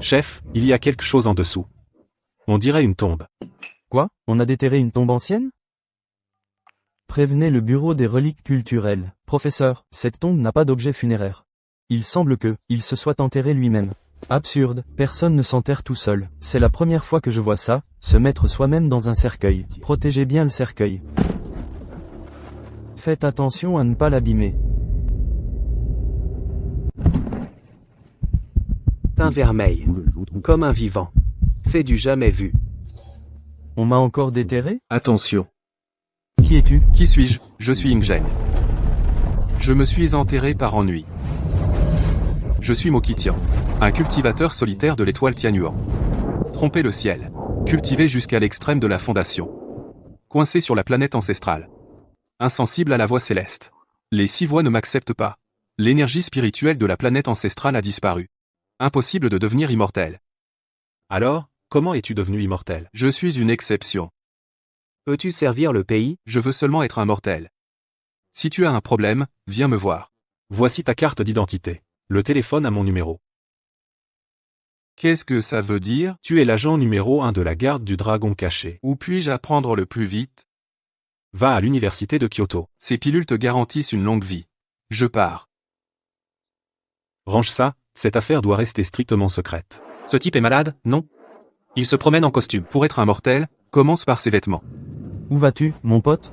Chef, il y a quelque chose en dessous. On dirait une tombe. Quoi? On a déterré une tombe ancienne? Prévenez le bureau des reliques culturelles. Professeur, cette tombe n'a pas d'objet funéraire. Il semble que, il se soit enterré lui-même. Absurde, personne ne s'enterre tout seul. C'est la première fois que je vois ça, se mettre soi-même dans un cercueil. Protégez bien le cercueil. Faites attention à ne pas l'abîmer. Teint vermeil. Comme un vivant. C'est du jamais vu. On m'a encore déterré? Attention. Qui es-tu? Qui suis-je? Je suis Ingeng. Je me suis enterré par ennui. Je suis Mokitian, un cultivateur solitaire de l'étoile Tianyuan. Tromper le ciel. Cultivé jusqu'à l'extrême de la fondation. Coincé sur la planète ancestrale. Insensible à la voix céleste. Les 6 voix ne m'acceptent pas. L'énergie spirituelle de la planète ancestrale a disparu. Impossible de devenir immortel. Alors, comment es-tu devenu immortel? Je suis une exception. Peux-tu servir le pays? Je veux seulement être un mortel. Si tu as un problème, viens me voir. Voici ta carte d'identité. Le téléphone a mon numéro. Qu'est-ce que ça veut dire? Tu es l'agent numéro 1 de la garde du dragon caché. Où puis-je apprendre le plus vite? Va à l'université de Kyoto. Ces pilules te garantissent une longue vie. Je pars. Range ça, cette affaire doit rester strictement secrète. Ce type est malade, non? Il se promène en costume. Pour être un mortel, commence par ses vêtements. Où vas-tu, mon pote?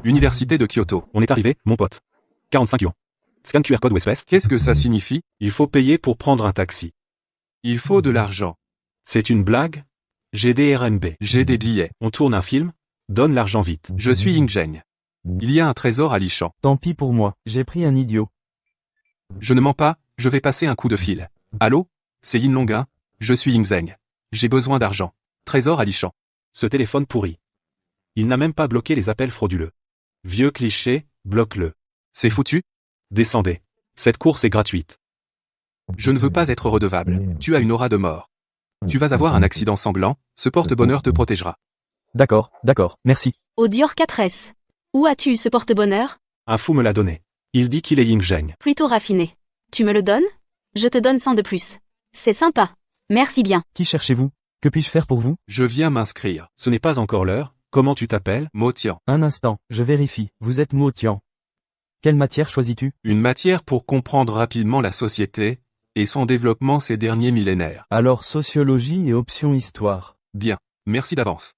Université de Kyoto. On est arrivé, mon pote. 45 yuan. Scan QR code ou espèce. Qu'est-ce que ça signifie? Il faut payer pour prendre un taxi. Il faut de l'argent. C'est une blague? J'ai des RMB. J'ai des billets. On tourne un film? Donne l'argent vite. Je suis Ingeng. Il y a un trésor à Lichan. Tant pis pour moi, j'ai pris un idiot. Je ne mens pas, je vais passer un coup de fil. Allô? C'est Yin Longuin, je suis Ingeng. J'ai besoin d'argent. Trésor à Lichan. Ce téléphone pourri. Il n'a même pas bloqué les appels frauduleux. Vieux cliché, bloque-le. C'est foutu? Descendez. Cette course est gratuite. Je ne veux pas être redevable. Tu as une aura de mort. Tu vas avoir un accident sanglant, ce porte-bonheur te protégera. D'accord, merci. Au Dior 4S. Où as-tu ce porte-bonheur? Un fou me l'a donné. Il dit qu'il est Yingzheng. Plutôt raffiné. Tu me le donnes? Je te donne 100 de plus. C'est sympa. Merci bien. Qui cherchez-vous? Que puis-je faire pour vous? Je viens m'inscrire. Ce n'est pas encore l'heure. Comment tu t'appelles? Motian. Un instant, je vérifie. Vous êtes Motian. Quelle matière choisis-tu? Une matière pour comprendre rapidement la société et son développement ces derniers millénaires. Alors sociologie et option histoire. Bien. Merci d'avance.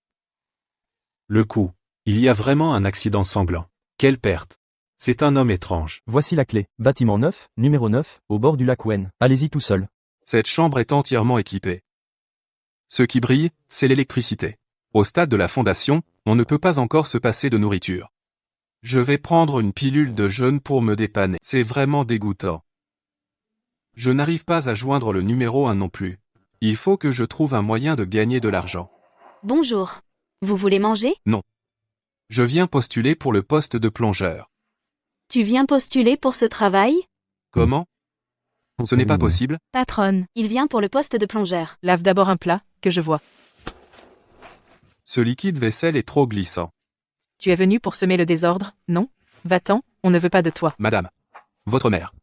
Le coup. Il y a vraiment un accident sanglant. Quelle perte. C'est un homme étrange. Voici la clé. Bâtiment 9, numéro 9, au bord du lac Wen. Allez-y tout seul. Cette chambre est entièrement équipée. Ce qui brille, c'est l'électricité. Au stade de la fondation, on ne peut pas encore se passer de nourriture. Je vais prendre une pilule de jeûne pour me dépanner. C'est vraiment dégoûtant. Je n'arrive pas à joindre le numéro 1 non plus. Il faut que je trouve un moyen de gagner de l'argent. Bonjour. Vous voulez manger? Non. Je viens postuler pour le poste de plongeur. Tu viens postuler pour ce travail? Comment? Ce n'est pas possible. Patronne, il vient pour le poste de plongeur. Lave d'abord un plat, que je vois. Ce liquide vaisselle est trop glissant. Tu es venu pour semer le désordre, non? Va-t'en, on ne veut pas de toi. Madame. Votre mère.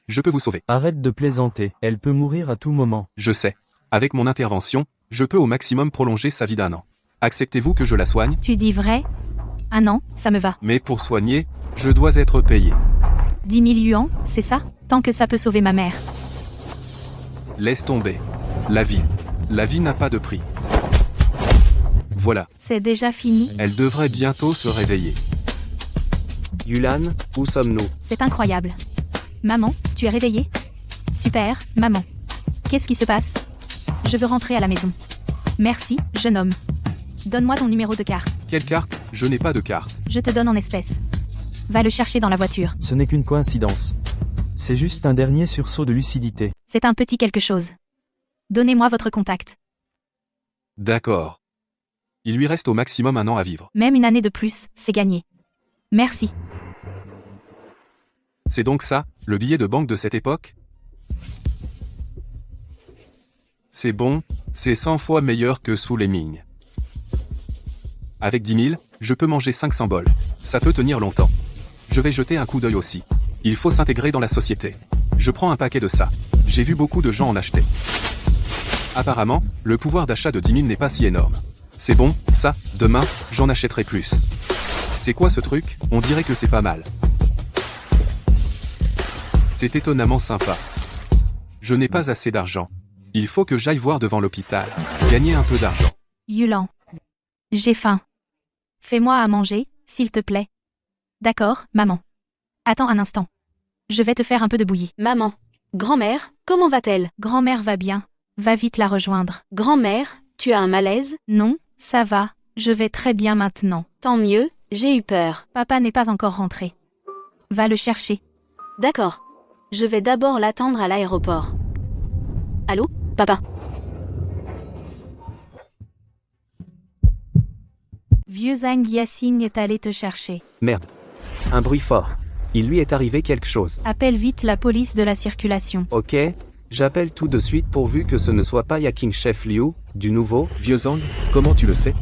Je peux vous sauver. Arrête de plaisanter, elle peut mourir à tout moment. Je sais. Avec mon intervention, je peux au maximum prolonger sa vie d'1 an. Acceptez-vous que je la soigne? Tu dis vrai? Un an, ça me va. Mais pour soigner, je dois être payé. 10 000 yuans, c'est ça? Tant que ça peut sauver ma mère. Laisse tomber. La vie. La vie n'a pas de prix. Voilà. C'est déjà fini? Elle devrait bientôt se réveiller. Yulan, où sommes-nous? C'est incroyable. Maman, tu es réveillée? Super, maman. Qu'est-ce qui se passe? Je veux rentrer à la maison. Merci, jeune homme. Donne-moi ton numéro de carte. Quelle carte? Je n'ai pas de carte. Je te donne en espèces. Va le chercher dans la voiture. Ce n'est qu'une coïncidence. C'est juste un dernier sursaut de lucidité. C'est un petit quelque chose. Donnez-moi votre contact. D'accord. Il lui reste au maximum 1 an à vivre. Même une année de plus, c'est gagné. Merci. C'est donc ça, le billet de banque de cette époque? C'est bon, c'est 100 fois meilleur que sous les Ming. Avec 10 000, je peux manger 500 bols. Ça peut tenir longtemps. Je vais jeter un coup d'œil aussi. Il faut s'intégrer dans la société. Je prends un paquet de ça. J'ai vu beaucoup de gens en acheter. Apparemment, le pouvoir d'achat de 10 000 n'est pas si énorme. C'est bon, ça, demain, j'en achèterai plus. C'est quoi ce truc? On dirait que c'est pas mal. C'est étonnamment sympa. Je n'ai pas assez d'argent. Il faut que j'aille voir devant l'hôpital. Gagner un peu d'argent. Yulan. J'ai faim. Fais-moi à manger, s'il te plaît. D'accord, maman. Attends un instant. Je vais te faire un peu de bouillie. Maman. Grand-mère, comment va-t-elle? Grand-mère va bien. Va vite la rejoindre. Grand-mère, tu as un malaise? Non, ça va. Je vais très bien maintenant. Tant mieux, j'ai eu peur. Papa n'est pas encore rentré. Va le chercher. D'accord. Je vais d'abord l'attendre à l'aéroport. Allô, papa? Vieux Zhang Yasing est allé te chercher. Merde. Un bruit fort. Il lui est arrivé quelque chose. Appelle vite la police de la circulation. Ok, j'appelle tout de suite pourvu que ce ne soit pas Yaking Chef Liu, du nouveau. Vieux Zhang, comment tu le sais?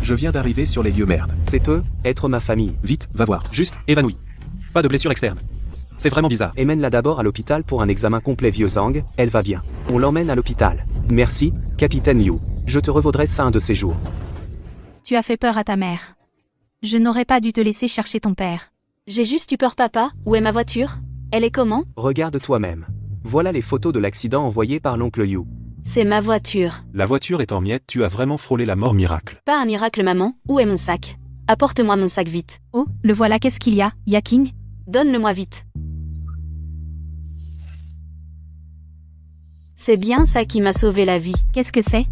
Je viens d'arriver sur les lieux merde. C'est peut être ma famille. Vite, va voir. Juste, évanoui. Pas de blessure externe. C'est vraiment bizarre. Et mène-la d'abord à l'hôpital pour un examen complet vieux Zhang, elle va bien. On l'emmène à l'hôpital. Merci, capitaine Liu. Je te revaudrai ça un de ces jours. Tu as fait peur à ta mère. Je n'aurais pas dû te laisser chercher ton père. J'ai juste eu peur, papa. Où est ma voiture? Elle est comment? Regarde toi-même. Voilà les photos de l'accident envoyé par l'oncle Liu. C'est ma voiture. La voiture est en miettes, tu as vraiment frôlé la mort miracle. Pas un miracle, maman. Où est mon sac? Apporte-moi mon sac vite. Oh, le voilà, qu'est-ce qu'il y a, Yaking? Donne-le-moi vite. C'est bien ça qui m'a sauvé la vie. Qu'est-ce que c'est?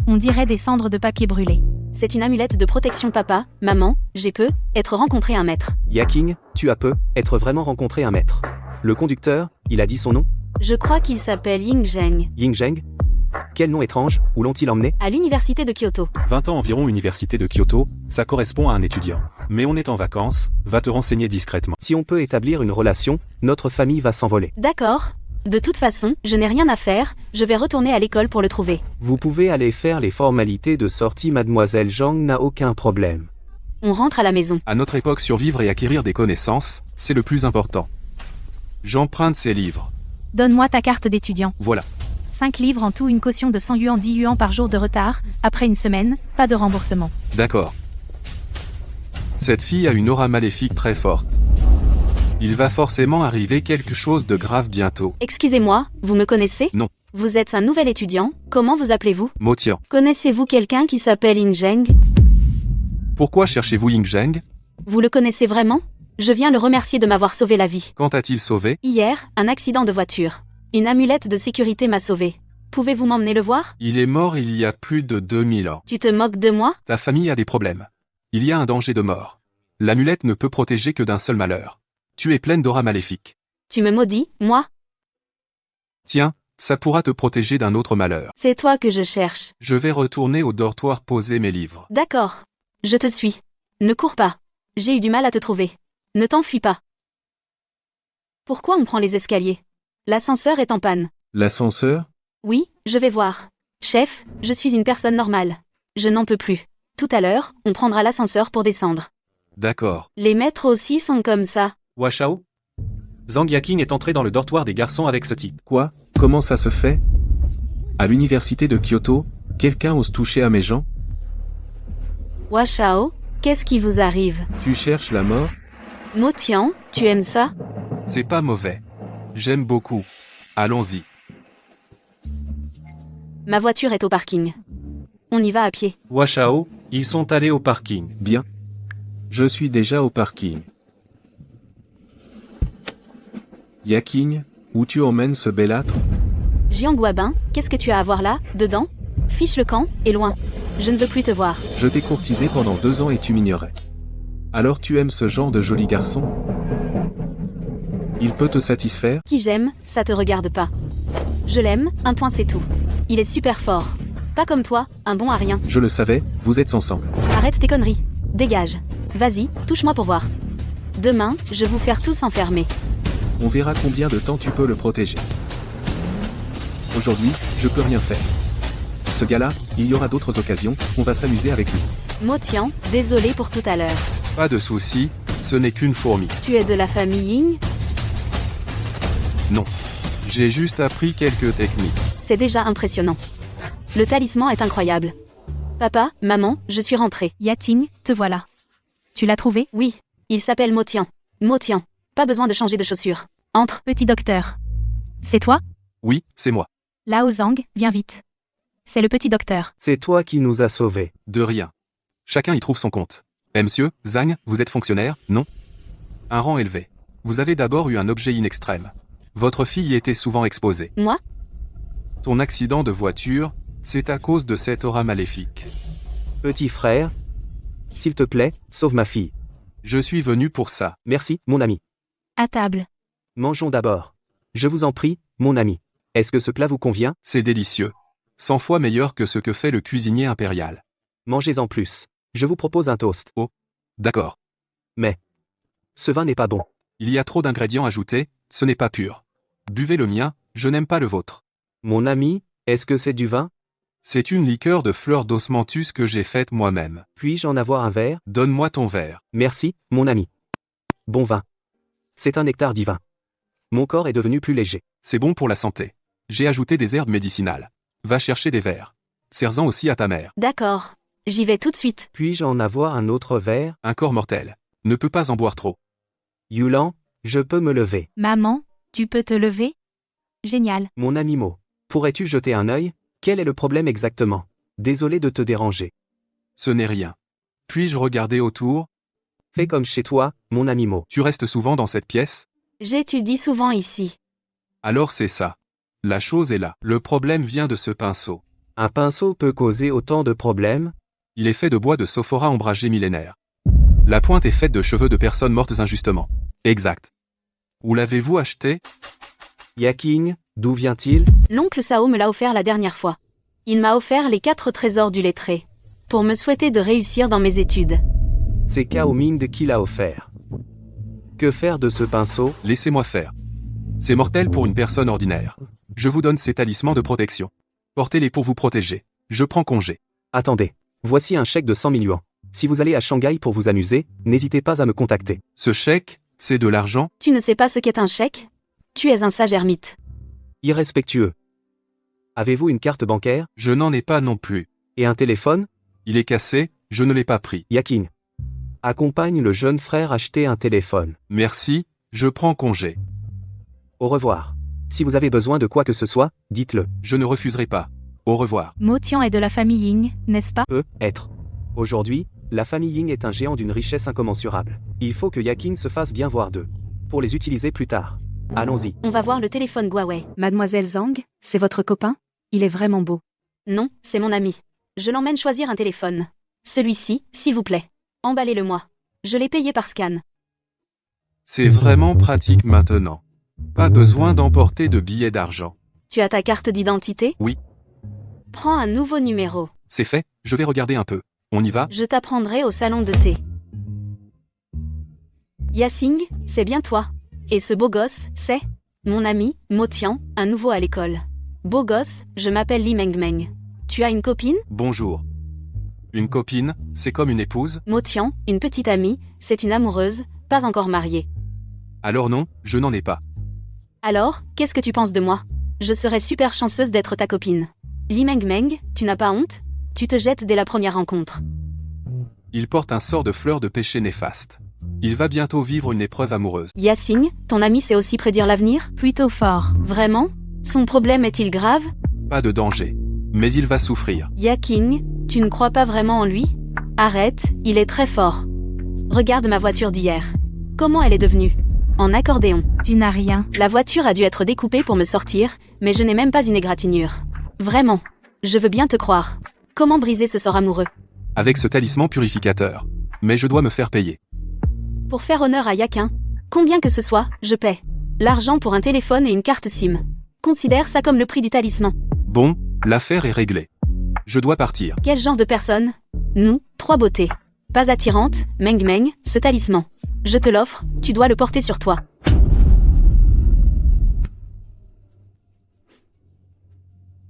On dirait des cendres de papier brûlé. C'est une amulette de protection, papa. Maman, j'ai peu être rencontré un maître. Yaking, tu as peu être vraiment rencontré un maître. Le conducteur, il a dit son nom? Je crois qu'il s'appelle Ying Zheng. Ying Zheng? Quel nom étrange, où l'ont-ils emmené? À l'université de Kyoto. 20 ans environ université de Kyoto, ça correspond à un étudiant. Mais on est en vacances, va te renseigner discrètement. Si on peut établir une relation, notre famille va s'envoler. D'accord. De toute façon, je n'ai rien à faire, je vais retourner à l'école pour le trouver. Vous pouvez aller faire les formalités de sortie, mademoiselle Zhang n'a aucun problème. On rentre à la maison. À notre époque, survivre et acquérir des connaissances, c'est le plus important. J'emprunte ces livres. Donne-moi ta carte d'étudiant. Voilà. 5 livres en tout, une caution de 100 yuan, 10 yuan par jour de retard. Après une semaine, pas de remboursement. D'accord. Cette fille a une aura maléfique très forte. Il va forcément arriver quelque chose de grave bientôt. Excusez-moi, vous me connaissez? Non. Vous êtes un nouvel étudiant, comment vous appelez-vous? Motian. Connaissez-vous quelqu'un qui s'appelle Ying Zheng? Pourquoi cherchez-vous Ying Zheng? Vous le connaissez vraiment? Je viens le remercier de m'avoir sauvé la vie. Quand a-t-il sauvé? Hier, un accident de voiture. Une amulette de sécurité m'a sauvé. Pouvez-vous m'emmener le voir? Il est mort il y a plus de 2000 ans. Tu te moques de moi? Ta famille a des problèmes. Il y a un danger de mort. L'amulette ne peut protéger que d'un seul malheur. Tu es pleine d'aura maléfique. Tu me maudis, moi? Tiens, ça pourra te protéger d'un autre malheur. C'est toi que je cherche. Je vais retourner au dortoir poser mes livres. D'accord. Je te suis. Ne cours pas. J'ai eu du mal à te trouver. Ne t'enfuis pas. Pourquoi on prend les escaliers? L'ascenseur est en panne. L'ascenseur? Oui, je vais voir. Chef, je suis une personne normale. Je n'en peux plus. Tout à l'heure, on prendra l'ascenseur pour descendre. D'accord. Les maîtres aussi sont comme ça. Washao? Zhang Yaking est entré dans le dortoir des garçons avec ce type. Quoi? Comment ça se fait? À l'université de Kyoto, quelqu'un ose toucher à mes gens? Washao, qu'est-ce qui vous arrive? Tu cherches la mort? Motian, tu aimes ça? C'est pas mauvais. J'aime beaucoup. Allons-y. Ma voiture est au parking. On y va à pied. Washao, ils sont allés au parking. Bien. Je suis déjà au parking. Yaking, où tu emmènes ce belâtre? Jiang Guabin, qu'est-ce que tu as à voir là, dedans? Fiche le camp, et loin. Je ne veux plus te voir. Je t'ai courtisé pendant 2 ans et tu m'ignorais. Alors tu aimes ce genre de joli garçon? Il peut te satisfaire? Qui j'aime, ça te regarde pas. Je l'aime, un point c'est tout. Il est super fort. Pas comme toi, un bon à rien. Je le savais, vous êtes ensemble. Arrête tes conneries. Dégage. Vas-y, touche-moi pour voir. Demain, je vous faire tous enfermer. On verra combien de temps tu peux le protéger. Aujourd'hui, je peux rien faire. Ce gars-là, il y aura d'autres occasions, on va s'amuser avec lui. Motian, désolé pour tout à l'heure. Pas de souci, ce n'est qu'une fourmi. Tu es de la famille Ying? Non. J'ai juste appris quelques techniques. C'est déjà impressionnant. Le talisman est incroyable. Papa, maman, je suis rentrée. Yating, te voilà. Tu l'as trouvé? Oui, il s'appelle Motian. Motian. Pas besoin de changer de chaussures. Entre. Petit docteur. C'est toi? Oui, c'est moi. Lao Zhang, viens vite. C'est le petit docteur. C'est toi qui nous as sauvés. De rien. Chacun y trouve son compte. Monsieur, Zhang, vous êtes fonctionnaire, non? Un rang élevé. Vous avez d'abord eu un objet in extrême. Votre fille y était souvent exposée. Moi? Ton accident de voiture, c'est à cause de cette aura maléfique. Petit frère, s'il te plaît, sauve ma fille. Je suis venu pour ça. Merci, mon ami. À table. Mangeons d'abord. Je vous en prie, mon ami. Est-ce que ce plat vous convient? C'est délicieux. 100 fois meilleur que ce que fait le cuisinier impérial. Mangez-en plus. Je vous propose un toast. Oh. D'accord. Mais ce vin n'est pas bon. Il y a trop d'ingrédients ajoutés, ce n'est pas pur. Buvez le mien, je n'aime pas le vôtre. Mon ami, est-ce que c'est du vin? C'est une liqueur de fleurs d'osmanthus que j'ai faite moi-même. Puis-je en avoir un verre? Donne-moi ton verre. Merci, mon ami. Bon vin. C'est un nectar divin. Mon corps est devenu plus léger. C'est bon pour la santé. J'ai ajouté des herbes médicinales. Va chercher des verres. Sers-en aussi à ta mère. D'accord. J'y vais tout de suite. Puis-je en avoir un autre verre? Un corps mortel. Ne peut pas en boire trop. Yulan, je peux me lever. Maman, tu peux te lever? Génial. Mon ami Mo, pourrais-tu jeter un œil? Quel est le problème exactement? Désolé de te déranger. Ce n'est rien. Puis-je regarder autour? Fais comme chez toi, mon ami Mo. Tu restes souvent dans cette pièce? J'étudie souvent ici. Alors c'est ça. La chose est là. Le problème vient de ce pinceau. Un pinceau peut causer autant de problèmes? Il est fait de bois de sophora ombragé millénaire. La pointe est faite de cheveux de personnes mortes injustement. Exact. Où l'avez-vous acheté? Yaking, d'où vient-il? L'oncle Sao me l'a offert la dernière fois. Il m'a offert les 4 trésors du lettré. Pour me souhaiter de réussir dans mes études. C'est Kao Ming qui l'a offert. Que faire de ce pinceau? Laissez-moi faire. C'est mortel pour une personne ordinaire. Je vous donne ces talismans de protection. Portez-les pour vous protéger. Je prends congé. Attendez. Voici un chèque de 100 000 yuans. Si vous allez à Shanghai pour vous amuser, n'hésitez pas à me contacter. Ce chèque, c'est de l'argent? Tu ne sais pas ce qu'est un chèque? Tu es un sage ermite. Irrespectueux. Avez-vous une carte bancaire? Je n'en ai pas non plus. Et un téléphone? Il est cassé, je ne l'ai pas pris. Yaking. Accompagne le jeune frère acheter un téléphone. Merci, je prends congé. Au revoir. Si vous avez besoin de quoi que ce soit, dites-le. Je ne refuserai pas. Au revoir. Motian est de la famille Ying, n'est-ce pas? Peut être. Aujourd'hui, la famille Ying est un géant d'une richesse incommensurable. Il faut que Yaking se fasse bien voir d'eux. Pour les utiliser plus tard. Allons-y. On va voir le téléphone Huawei. Mademoiselle Zhang, c'est votre copain? Il est vraiment beau. Non, c'est mon ami. Je l'emmène choisir un téléphone. Celui-ci, s'il vous plaît. Emballez-le-moi. Je l'ai payé par scan. C'est vraiment pratique maintenant. Pas besoin d'emporter de billets d'argent. Tu as ta carte d'identité? Oui. Prends un nouveau numéro. C'est fait, je vais regarder un peu. On y va? Je t'apprendrai au salon de thé. Yasing, c'est bien toi. Et ce beau gosse, c'est mon ami, Motian, un nouveau à l'école. Beau gosse, je m'appelle Li Mengmeng. Tu as une copine? Bonjour. Une copine, c'est comme une épouse? Motian, une petite amie, c'est une amoureuse, pas encore mariée. Alors non, je n'en ai pas. Alors, qu'est-ce que tu penses de moi? Je serais super chanceuse d'être ta copine. Li Mengmeng, tu n'as pas honte? Tu te jettes dès la première rencontre. Il porte un sort de fleur de péché néfaste. Il va bientôt vivre une épreuve amoureuse. Yasing, ton ami sait aussi prédire l'avenir? Plutôt fort. Vraiment? Son problème est-il grave? Pas de danger. Mais il va souffrir. Yaking, tu ne crois pas vraiment en lui? Arrête, il est très fort. Regarde ma voiture d'hier. Comment elle est devenue? En accordéon. Tu n'as rien. La voiture a dû être découpée pour me sortir, mais je n'ai même pas une égratignure. Vraiment. Je veux bien te croire. Comment briser ce sort amoureux? Avec ce talisman purificateur. Mais je dois me faire payer. Pour faire honneur à Yakin, combien que ce soit, je paie. L'argent pour un téléphone et une carte SIM. Considère ça comme le prix du talisman. Bon, l'affaire est réglée. Je dois partir. Quel genre de personne? Nous, 3 beautés. Pas attirante, Meng Meng, ce talisman. Je te l'offre, tu dois le porter sur toi.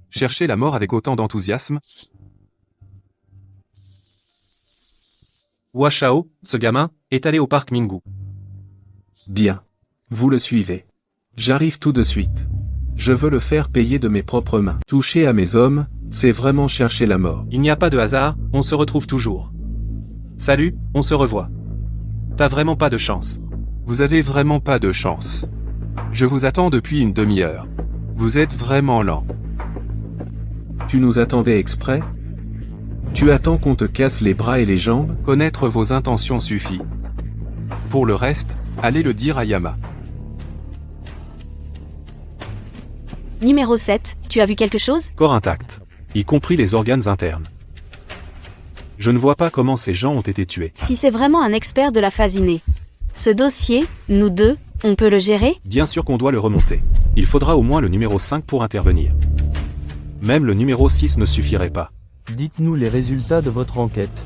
Chercher la mort avec autant d'enthousiasme? Hua Shao, ce gamin, est allé au parc Mingu. Bien. Vous le suivez. J'arrive tout de suite. Je veux le faire payer de mes propres mains. Toucher à mes hommes, c'est vraiment chercher la mort. Il n'y a pas de hasard, on se retrouve toujours. Salut, on se revoit. T'as vraiment pas de chance. Vous avez vraiment pas de chance. Je vous attends depuis une demi-heure. Vous êtes vraiment lent. Tu nous attendais exprès? Tu attends qu'on te casse les bras et les jambes? Connaître vos intentions suffit. Pour le reste, allez le dire à Yama. Numéro 7, tu as vu quelque chose? Corps intact, y compris les organes internes. Je ne vois pas comment ces gens ont été tués. Si c'est vraiment un expert de la phase innée. Ce dossier, nous deux, on peut le gérer? Bien sûr qu'on doit le remonter. Il faudra au moins le numéro 5 pour intervenir. Même le numéro 6 ne suffirait pas. Dites-nous les résultats de votre enquête.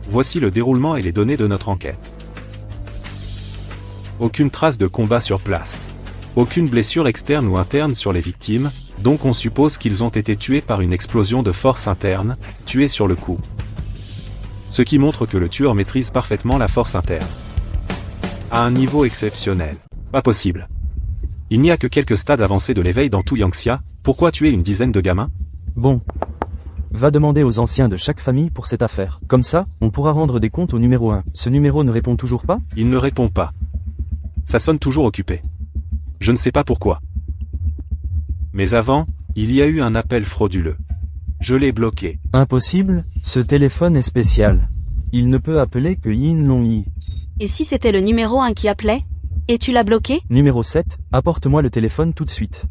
Voici le déroulement et les données de notre enquête. Aucune trace de combat sur place. Aucune blessure externe ou interne sur les victimes, donc on suppose qu'ils ont été tués par une explosion de force interne, tués sur le coup. Ce qui montre que le tueur maîtrise parfaitement la force interne. À un niveau exceptionnel. Pas possible. Il n'y a que quelques stades avancés de l'éveil dans tout Yangxia, pourquoi tuer une dizaine de gamins? Bon. Va demander aux anciens de chaque famille pour cette affaire. Comme ça, on pourra rendre des comptes au numéro 1. Ce numéro ne répond toujours pas? Il ne répond pas. Ça sonne toujours occupé. Je ne sais pas pourquoi. Mais avant, il y a eu un appel frauduleux. Je l'ai bloqué. Impossible, ce téléphone est spécial. Il ne peut appeler que Yin Long-yi. Et si c'était le numéro 1 qui appelait? Et tu l'as bloqué? Numéro 7, apporte-moi le téléphone tout de suite.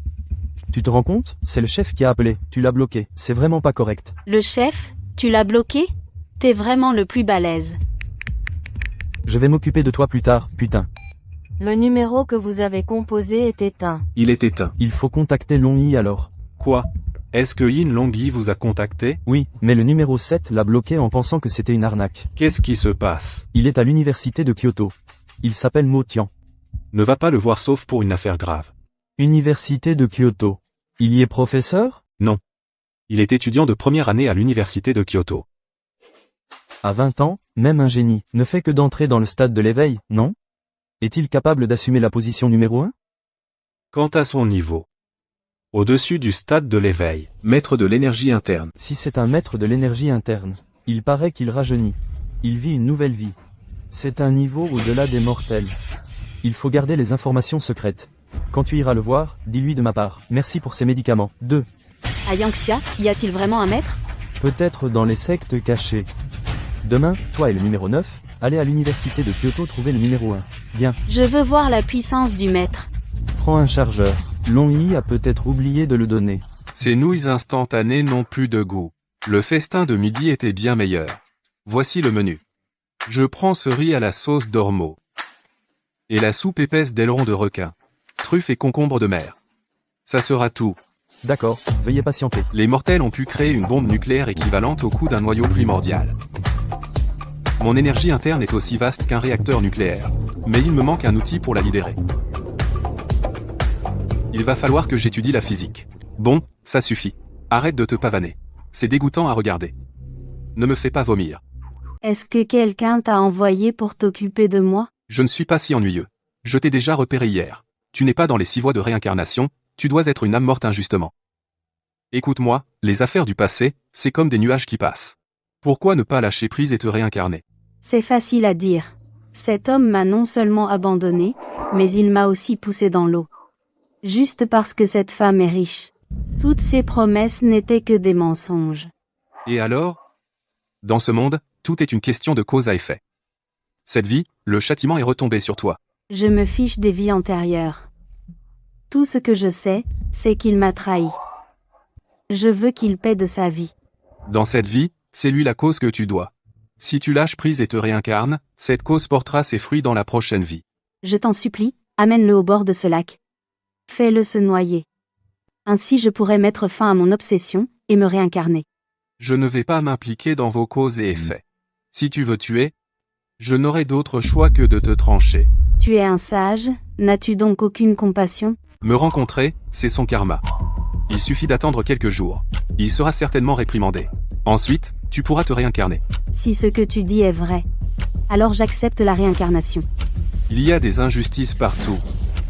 Tu te rends compte? C'est le chef qui a appelé, tu l'as bloqué, c'est vraiment pas correct. Le chef? Tu l'as bloqué? T'es vraiment le plus balèze. Je vais m'occuper de toi plus tard, putain. Le numéro que vous avez composé est éteint. Il est éteint. Il faut contacter Long-yi alors. Quoi? Est-ce que Yin Long-yi vous a contacté? Oui, mais le numéro 7 l'a bloqué en pensant que c'était une arnaque. Qu'est-ce qui se passe? Il est à l'université de Kyoto. Il s'appelle Mo Tian. Ne va pas le voir sauf pour une affaire grave. Université de Kyoto. Il y est professeur? Non. Il est étudiant de première année à l'université de Kyoto. À 20 ans, même un génie ne fait que d'entrer dans le stade de l'éveil, non? Est-il capable d'assumer la position numéro 1? Quant à son niveau. Au-dessus du stade de l'éveil. Maître de l'énergie interne. Si c'est un maître de l'énergie interne, il paraît qu'il rajeunit. Il vit une nouvelle vie. C'est un niveau au-delà des mortels. Il faut garder les informations secrètes. Quand tu iras le voir, dis-lui de ma part. Merci pour ses médicaments. 2. À Yangxia, y a-t-il vraiment un maître? Peut-être dans les sectes cachées. Demain, toi et le numéro 9, allez à l'université de Kyoto trouver le numéro 1. Bien. Je veux voir la puissance du maître. Prends un chargeur. Long-yi a peut-être oublié de le donner. Ces nouilles instantanées n'ont plus de goût. Le festin de midi était bien meilleur. Voici le menu. Je prends ce riz à la sauce d'ormeau. Et la soupe épaisse d'aileron de requin. Truffes et concombres de mer. Ça sera tout. D'accord, veuillez patienter. Les mortels ont pu créer une bombe nucléaire équivalente au coût d'un noyau primordial. Mon énergie interne est aussi vaste qu'un réacteur nucléaire. Mais il me manque un outil pour la libérer. Il va falloir que j'étudie la physique. Bon, ça suffit. Arrête de te pavaner. C'est dégoûtant à regarder. Ne me fais pas vomir. Est-ce que quelqu'un t'a envoyé pour t'occuper de moi? Je ne suis pas si ennuyeux. Je t'ai déjà repéré hier. Tu n'es pas dans les 6 voies de réincarnation, tu dois être une âme morte injustement. Écoute-moi, les affaires du passé, c'est comme des nuages qui passent. Pourquoi ne pas lâcher prise et te réincarner? C'est facile à dire. Cet homme m'a non seulement abandonné, mais il m'a aussi poussé dans l'eau. Juste parce que cette femme est riche. Toutes ses promesses n'étaient que des mensonges. Et alors? Dans ce monde, tout est une question de cause à effet. Cette vie, le châtiment est retombé sur toi. Je me fiche des vies antérieures. Tout ce que je sais, c'est qu'il m'a trahi. Je veux qu'il paie de sa vie. Dans cette vie, c'est lui la cause que tu dois. Si tu lâches prise et te réincarnes, cette cause portera ses fruits dans la prochaine vie. Je t'en supplie, amène-le au bord de ce lac. Fais-le se noyer. Ainsi je pourrai mettre fin à mon obsession, et me réincarner. Je ne vais pas m'impliquer dans vos causes et effets. Si tu veux tuer, je n'aurai d'autre choix que de te trancher. Tu es un sage, n'as-tu donc aucune compassion? Me rencontrer, c'est son karma. Il suffit d'attendre quelques jours. Il sera certainement réprimandé. Ensuite, tu pourras te réincarner. Si ce que tu dis est vrai, alors j'accepte la réincarnation. Il y a des injustices partout.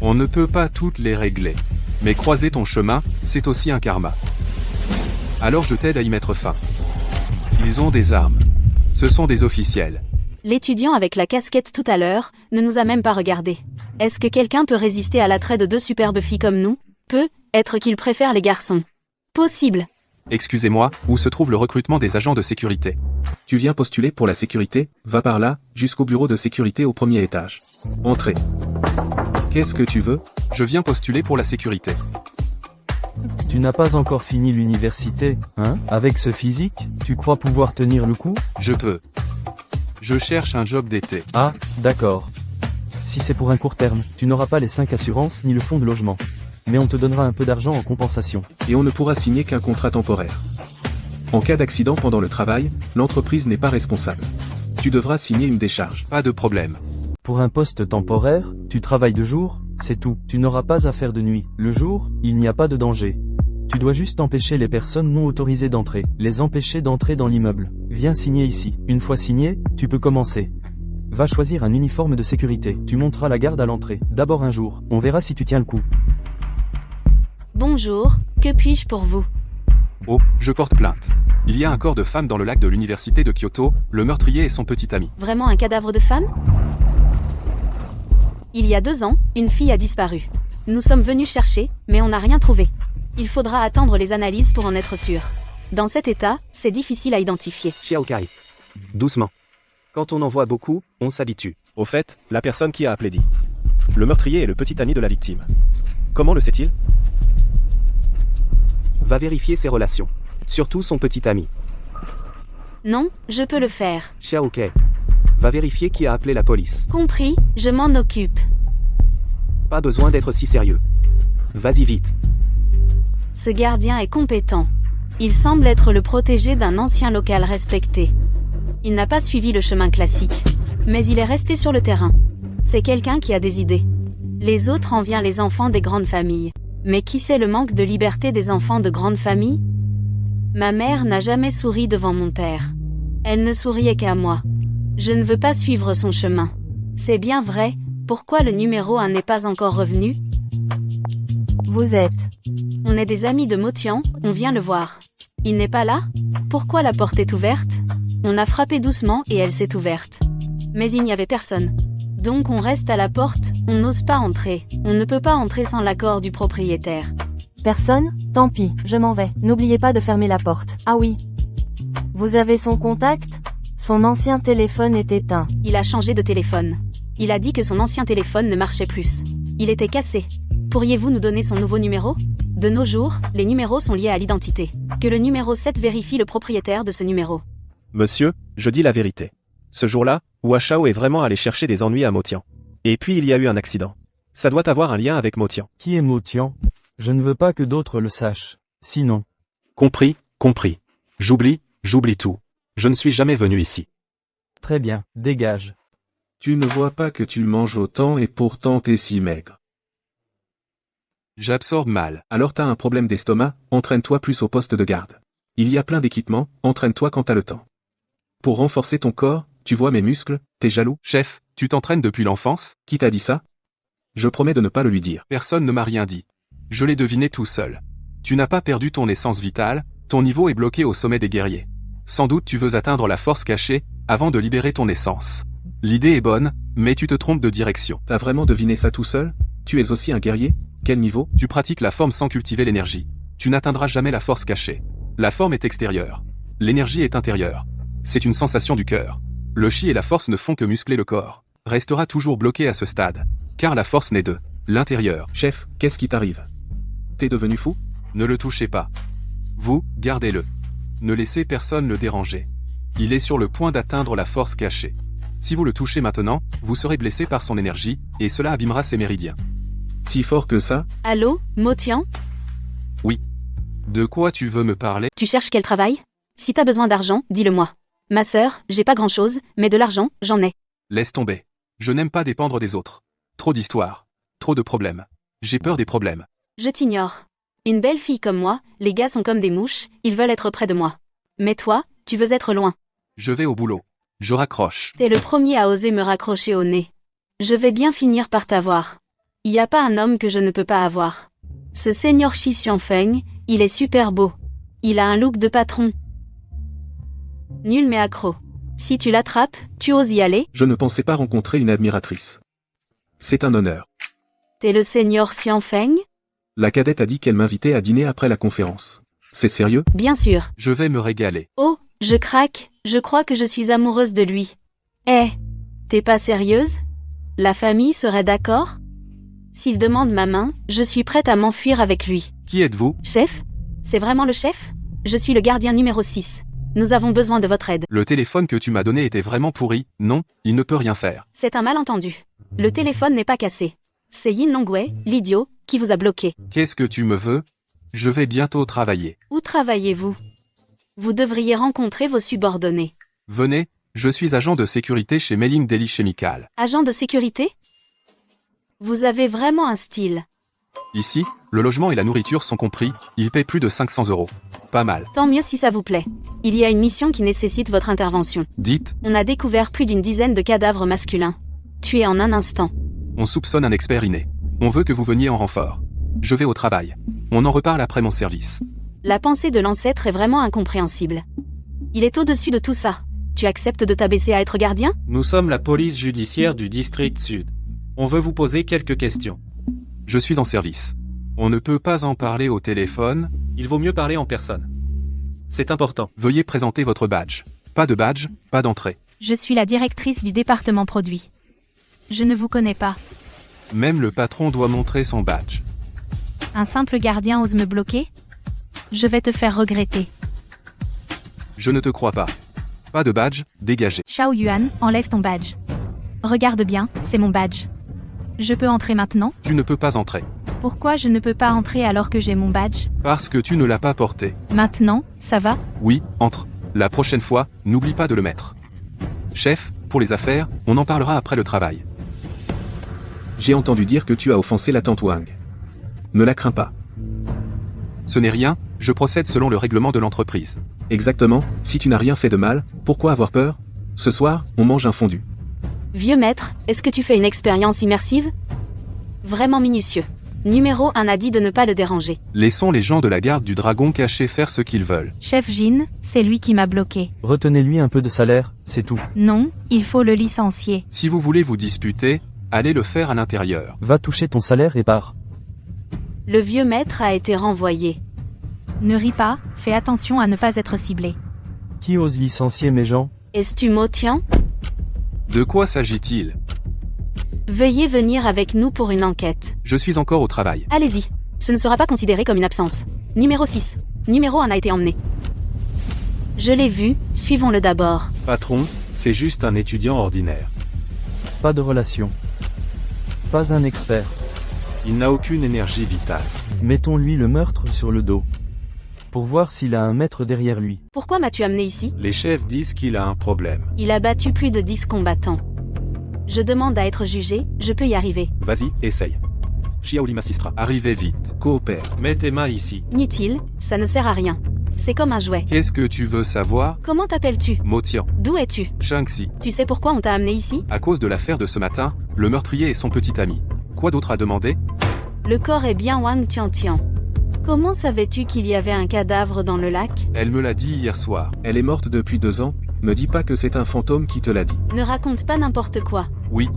On ne peut pas toutes les régler. Mais croiser ton chemin, c'est aussi un karma. Alors je t'aide à y mettre fin. Ils ont des armes. Ce sont des officiels. L'étudiant avec la casquette tout à l'heure ne nous a même pas regardé. Est-ce que quelqu'un peut résister à l'attrait de deux superbes filles comme nous? Peut être qu'il préfère les garçons. Possible. Excusez-moi, où se trouve le recrutement des agents de sécurité? Tu viens postuler pour la sécurité? Va par là, jusqu'au bureau de sécurité au premier étage. Entrez. Qu'est-ce que tu veux? Je viens postuler pour la sécurité. Tu n'as pas encore fini l'université, hein? Avec ce physique, tu crois pouvoir tenir le coup? Je peux. Je cherche un job d'été. Ah, d'accord. Si c'est pour un court terme, tu n'auras pas les 5 assurances ni le fonds de logement. Mais on te donnera un peu d'argent en compensation. Et on ne pourra signer qu'un contrat temporaire. En cas d'accident pendant le travail, l'entreprise n'est pas responsable. Tu devras signer une décharge. Pas de problème. Pour un poste temporaire, tu travailles de jour, c'est tout. Tu n'auras pas à faire de nuit. Le jour, il n'y a pas de danger. Tu dois juste empêcher les personnes non autorisées d'entrer, les empêcher d'entrer dans l'immeuble. Viens signer ici. Une fois signé, tu peux commencer. Va choisir un uniforme de sécurité. Tu monteras la garde à l'entrée. D'abord un jour. On verra si tu tiens le coup. Bonjour, que puis-je pour vous? Oh, je porte plainte. Il y a un corps de femme dans le lac de l'université de Kyoto, le meurtrier et son petit ami. Vraiment un cadavre de femme? Il y a 2 ans, une fille a disparu. Nous sommes venus chercher, mais on n'a rien trouvé. Il faudra attendre les analyses pour en être sûr. Dans cet état, c'est difficile à identifier. Xiaokai. Doucement. Quand on en voit beaucoup, on s'habitue. Au fait, la personne qui a appelé dit. Le meurtrier est le petit ami de la victime. Comment le sait-il? Va vérifier ses relations. Surtout son petit ami. Non, je peux le faire. Xiaokai. Va vérifier qui a appelé la police. Compris, je m'en occupe. Pas besoin d'être si sérieux. Vas-y vite. Ce gardien est compétent. Il semble être le protégé d'un ancien local respecté. Il n'a pas suivi le chemin classique. Mais il est resté sur le terrain. C'est quelqu'un qui a des idées. Les autres envient les enfants des grandes familles. Mais qui sait le manque de liberté des enfants de grandes familles? Ma mère n'a jamais souri devant mon père. Elle ne souriait qu'à moi. Je ne veux pas suivre son chemin. C'est bien vrai, pourquoi le numéro 1 n'est pas encore revenu? Vous êtes. On est des amis de Motian, on vient le voir. Il n'est pas là? Pourquoi la porte est ouverte? On a frappé doucement et elle s'est ouverte. Mais il n'y avait personne. Donc on reste à la porte, on n'ose pas entrer. On ne peut pas entrer sans l'accord du propriétaire. Personne? Tant pis, je m'en vais. N'oubliez pas de fermer la porte. Ah oui. Vous avez son contact? Son ancien téléphone est éteint. Il a changé de téléphone. Il a dit que son ancien téléphone ne marchait plus. Il était cassé. Pourriez-vous nous donner son nouveau numéro? De nos jours, les numéros sont liés à l'identité. Que le numéro 7 vérifie le propriétaire de ce numéro. Monsieur, je dis la vérité. Ce jour-là, Washao est vraiment allé chercher des ennuis à Motian. Et puis il y a eu un accident. Ça doit avoir un lien avec Motian. Qui est Motian? Je ne veux pas que d'autres le sachent. Sinon. Compris, compris. J'oublie tout. Je ne suis jamais venu ici. Très bien, dégage. Tu ne vois pas que tu manges autant et pourtant t'es si maigre. J'absorbe mal. Alors t'as un problème d'estomac, entraîne-toi plus au poste de garde. Il y a plein d'équipements, entraîne-toi quand t'as le temps. Pour renforcer ton corps, tu vois mes muscles, t'es jaloux? Chef, tu t'entraînes depuis l'enfance? Qui t'a dit ça? Je promets de ne pas le lui dire. Personne ne m'a rien dit. Je l'ai deviné tout seul. Tu n'as pas perdu ton essence vitale, ton niveau est bloqué au sommet des guerriers. Sans doute tu veux atteindre la force cachée, avant de libérer ton essence. L'idée est bonne, mais tu te trompes de direction. T'as vraiment deviné ça tout seul? Tu es aussi un guerrier? Quel niveau? Tu pratiques la forme sans cultiver l'énergie. Tu n'atteindras jamais la force cachée. La forme est extérieure. L'énergie est intérieure. C'est une sensation du cœur. Le chi et la force ne font que muscler le corps. Restera toujours bloqué à ce stade. Car la force naît de l'intérieur. Chef, qu'est-ce qui t'arrive? T'es devenu fou? Ne le touchez pas. Vous, gardez-le. Ne laissez personne le déranger. Il est sur le point d'atteindre la force cachée. Si vous le touchez maintenant, vous serez blessé par son énergie, et cela abîmera ses méridiens. Si fort que ça? Allô, Motian? Oui. De quoi tu veux me parler? Tu cherches quel travail? Si t'as besoin d'argent, dis-le-moi. Ma sœur, j'ai pas grand-chose, mais de l'argent, j'en ai. Laisse tomber. Je n'aime pas dépendre des autres. Trop d'histoires. Trop de problèmes. J'ai peur des problèmes. Je t'ignore. Une belle fille comme moi, les gars sont comme des mouches, ils veulent être près de moi. Mais toi, tu veux être loin. Je vais au boulot. Je raccroche. T'es le premier à oser me raccrocher au nez. Je vais bien finir par t'avoir. Y a pas un homme que je ne peux pas avoir. Ce seigneur Shi Xianfeng, il est super beau. Il a un look de patron. Nul mais accro. Si tu l'attrapes, tu oses y aller? Je ne pensais pas rencontrer une admiratrice. C'est un honneur. T'es le seigneur Xianfeng? La cadette a dit qu'elle m'invitait à dîner après la conférence. C'est sérieux? Bien sûr. Je vais me régaler. Oh, je craque, je crois que je suis amoureuse de lui. T'es pas sérieuse? La famille serait d'accord? S'il demande ma main, je suis prête à m'enfuir avec lui. Qui êtes-vous? Chef? C'est vraiment le chef? Je suis le gardien numéro 6. Nous avons besoin de votre aide. Le téléphone que tu m'as donné était vraiment pourri. Non, il ne peut rien faire. C'est un malentendu. Le téléphone n'est pas cassé. C'est Yin Longwei, l'idiot, qui vous a bloqué. Qu'est-ce que tu me veux? Je vais bientôt travailler. Où travaillez-vous? Vous devriez rencontrer vos subordonnés. Venez, je suis agent de sécurité chez Mailing Daily Chemical. Agent de sécurité? Vous avez vraiment un style. Ici, le logement et la nourriture sont compris, il paie plus de 500 €. Pas mal. Tant mieux si ça vous plaît. Il y a une mission qui nécessite votre intervention. Dites, On a découvert plus d'une dizaine de cadavres masculins. Tués en un instant. on soupçonne un expert inné. On veut que vous veniez en renfort. Je vais au travail. On en reparle après mon service. La pensée de l'ancêtre est vraiment incompréhensible. Il est au-dessus de tout ça. Tu acceptes de t'abaisser à être gardien? Nous sommes la police judiciaire du district sud. On veut vous poser quelques questions. Je suis en service. On ne peut pas en parler au téléphone. Il vaut mieux parler en personne. C'est important. Veuillez présenter votre badge. Pas de badge, pas d'entrée. Je suis la directrice du département produit. Je ne vous connais pas. Même le patron doit montrer son badge. Un simple gardien ose me bloquer? Je vais te faire regretter. Je ne te crois pas. Pas de badge, dégagez. Xiao Yuan, enlève ton badge. Regarde bien, c'est mon badge. Je peux entrer maintenant? Tu ne peux pas entrer. Pourquoi je ne peux pas entrer alors que j'ai mon badge? Parce que tu ne l'as pas porté. Maintenant, ça va? Oui, entre. La prochaine fois, n'oublie pas de le mettre. Chef, pour les affaires, on en parlera après le travail. J'ai entendu dire que tu as offensé la tante Wang. Ne la crains pas. Ce n'est rien, je procède selon le règlement de l'entreprise. Exactement, si tu n'as rien fait de mal, pourquoi avoir peur? Ce soir, on mange un fondu. Vieux maître, est-ce que tu fais une expérience immersive? Vraiment minutieux. Numéro 1 a dit de ne pas le déranger. Laissons les gens de la garde du dragon caché faire ce qu'ils veulent. Chef Jin, c'est lui qui m'a bloqué. Retenez-lui un peu de salaire, c'est tout. Non, il faut le licencier. Si vous voulez vous disputer, allez le faire à l'intérieur. Va toucher ton salaire et pars. Le vieux maître a été renvoyé. Ne ris pas, fais attention à ne pas être ciblé. Qui ose licencier mes gens? Est-ce tu Motian? De quoi s'agit-il? Veuillez venir avec nous pour une enquête. Je suis encore au travail. Allez-y. Ce ne sera pas considéré comme une absence. Numéro 6. Numéro 1 a été emmené. Je l'ai vu, suivons-le d'abord. Patron, c'est juste un étudiant ordinaire. Pas de relation. Pas un expert. Il n'a aucune énergie vitale. Mettons-lui le meurtre sur le dos. Pour voir s'il a un maître derrière lui. Pourquoi m'as-tu amené ici? Les chefs disent qu'il a un problème. Il a battu plus de 10 combattants. Je demande à être jugé, je peux y arriver. Vas-y, essaye. Xiaoli m'assistera. Arrivez vite. Coopère. Mets tes mains ici. Inutile, ça ne sert à rien. C'est comme un jouet. Qu'est-ce que tu veux savoir? Comment t'appelles-tu? Motian. D'où es-tu? Shang-Xi. Tu sais pourquoi on t'a amené ici? À cause de l'affaire de ce matin, le meurtrier et son petit ami. Quoi d'autre à demander? Le corps est bien Wang Tiantian. Comment savais-tu qu'il y avait un cadavre dans le lac? Elle me l'a dit hier soir. Elle est morte depuis 2 ans, me dis pas que c'est un fantôme qui te l'a dit. Ne raconte pas n'importe quoi. Oui.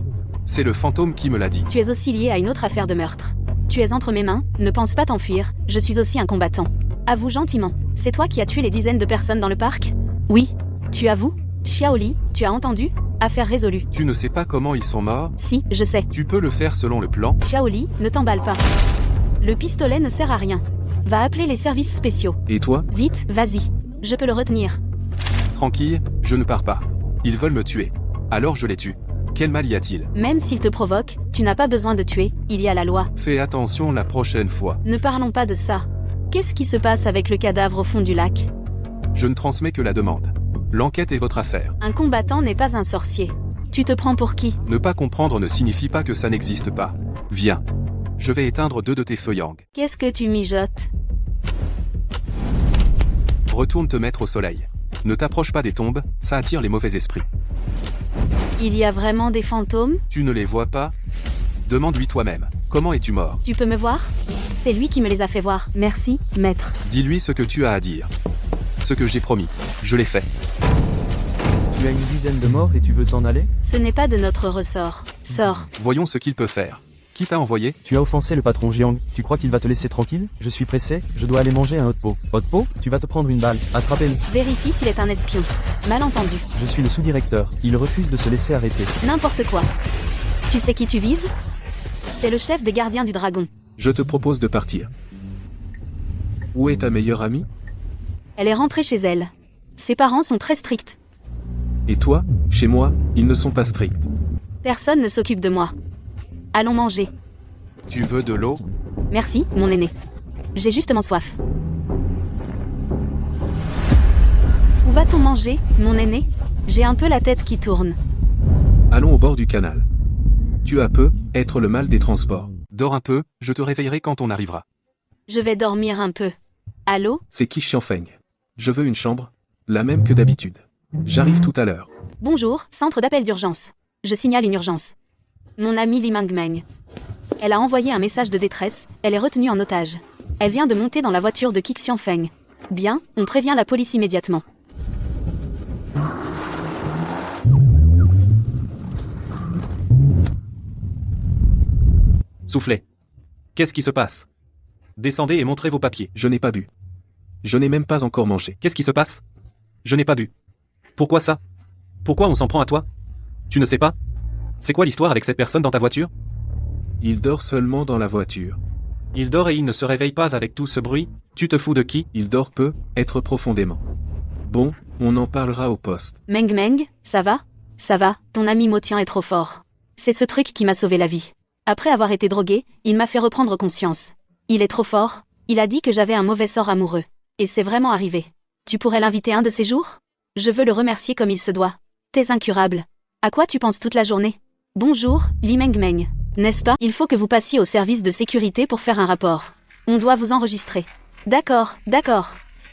C'est le fantôme qui me l'a dit. Tu es aussi lié à une autre affaire de meurtre. Tu es entre mes mains, ne pense pas t'enfuir, je suis aussi un combattant. Avoue gentiment. C'est toi qui as tué les dizaines de personnes dans le parc? Oui. Tu avoues? Xiaoli, tu as entendu? Affaire résolue. Tu ne sais pas comment ils sont morts? Si, je sais. Tu peux le faire selon le plan? Xiaoli, ne t'emballe pas. Le pistolet ne sert à rien. Va appeler les services spéciaux. Et toi? Vite, vas-y. Je peux le retenir. Tranquille, je ne pars pas. Ils veulent me tuer. Alors je les tue. Quel mal y a-t-il? Même s'ils te provoquent, tu n'as pas besoin de tuer, il y a la loi. Fais attention la prochaine fois. Ne parlons pas de ça. Qu'est-ce qui se passe avec le cadavre au fond du lac? Je ne transmets que la demande. L'enquête est votre affaire. Un combattant n'est pas un sorcier. Tu te prends pour qui? Ne pas comprendre ne signifie pas que ça n'existe pas. Viens. Je vais éteindre 2 de tes feux yang. Qu'est-ce que tu mijotes? Retourne te mettre au soleil. Ne t'approche pas des tombes, ça attire les mauvais esprits. Il y a vraiment des fantômes? Tu ne les vois pas? Demande-lui toi-même. Comment es-tu mort? Tu peux me voir? C'est lui qui me les a fait voir. Merci, maître. Dis-lui ce que tu as à dire. Ce que j'ai promis. Je l'ai fait. Tu as une dizaine de morts et tu veux t'en aller? Ce n'est pas de notre ressort. Sors. Voyons ce qu'il peut faire. Qui t'a envoyé? Tu as offensé le patron Jiang. Tu crois qu'il va te laisser tranquille? Je suis pressé, je dois aller manger un hot pot. Hot pot? Tu vas te prendre une balle. Attrapez-le. Vérifie s'il est un espion. Malentendu. Je suis le sous-directeur. Il refuse de se laisser arrêter. N'importe quoi. Tu sais qui tu vises? C'est le chef des gardiens du dragon. Je te propose de partir. Où est ta meilleure amie? Elle est rentrée chez elle. Ses parents sont très stricts. Et toi, chez moi, ils ne sont pas stricts. Personne ne s'occupe de moi. Allons manger. Tu veux de l'eau? Merci, mon aîné. J'ai justement soif. Où va-t-on manger, mon aîné? J'ai un peu la tête qui tourne. Allons au bord du canal. Tu as peu, être le mal des transports. Dors un peu, je te réveillerai quand on arrivera. Je vais dormir un peu. Allô? C'est qui Xianfeng? Je veux une chambre, la même que d'habitude. J'arrive tout à l'heure. Bonjour, centre d'appel d'urgence. Je signale une urgence. Mon amie Li Mengmeng. Elle a envoyé un message de détresse, elle est retenue en otage. Elle vient de monter dans la voiture de Kik Xianfeng. Bien, on prévient la police immédiatement. Soufflez. Qu'est-ce qui se passe? Descendez et montrez vos papiers. Je n'ai pas bu. Je n'ai même pas encore mangé. Qu'est-ce qui se passe? Je n'ai pas bu. Pourquoi ça? Pourquoi on s'en prend à toi? Tu ne sais pas? C'est quoi l'histoire avec cette personne dans ta voiture? Il dort seulement dans la voiture. Il dort et il ne se réveille pas avec tout ce bruit? Tu te fous de qui? Il dort peu, être profondément. Bon, on en parlera au poste. Meng, ça va? Ça va, ton ami Motian est trop fort. C'est ce truc qui m'a sauvé la vie. Après avoir été drogué, il m'a fait reprendre conscience. Il est trop fort, il a dit que j'avais un mauvais sort amoureux. Et c'est vraiment arrivé. Tu pourrais l'inviter un de ces jours? Je veux le remercier comme il se doit. T'es incurable. À quoi tu penses toute la journée? Bonjour, Li Mengmeng. N'est-ce pas? Il faut que vous passiez au service de sécurité pour faire un rapport. On doit vous enregistrer. D'accord.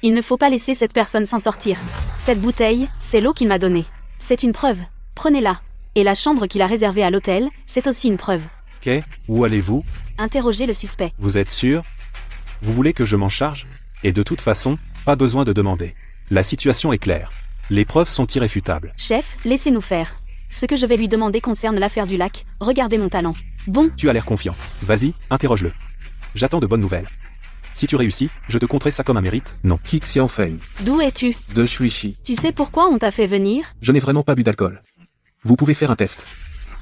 Il ne faut pas laisser cette personne s'en sortir. Cette bouteille, c'est l'eau qu'il m'a donnée. C'est une preuve. Prenez-la. Et la chambre qu'il a réservée à l'hôtel, c'est aussi une preuve. Ok, où allez-vous? Interrogez le suspect. Vous êtes sûr? Vous voulez que je m'en charge? Et de toute façon, pas besoin de demander. La situation est claire. Les preuves sont irréfutables. Chef, laissez-nous faire. Ce que je vais lui demander concerne l'affaire du lac. Regardez mon talent. Bon. Tu as l'air confiant. Vas-y, interroge-le. J'attends de bonnes nouvelles. Si tu réussis, je te compterai ça comme un mérite, non. Kik Xianfeng. D'où es-tu? De Shuichi. Tu sais pourquoi on t'a fait venir? Je n'ai vraiment pas bu d'alcool. Vous pouvez faire un test.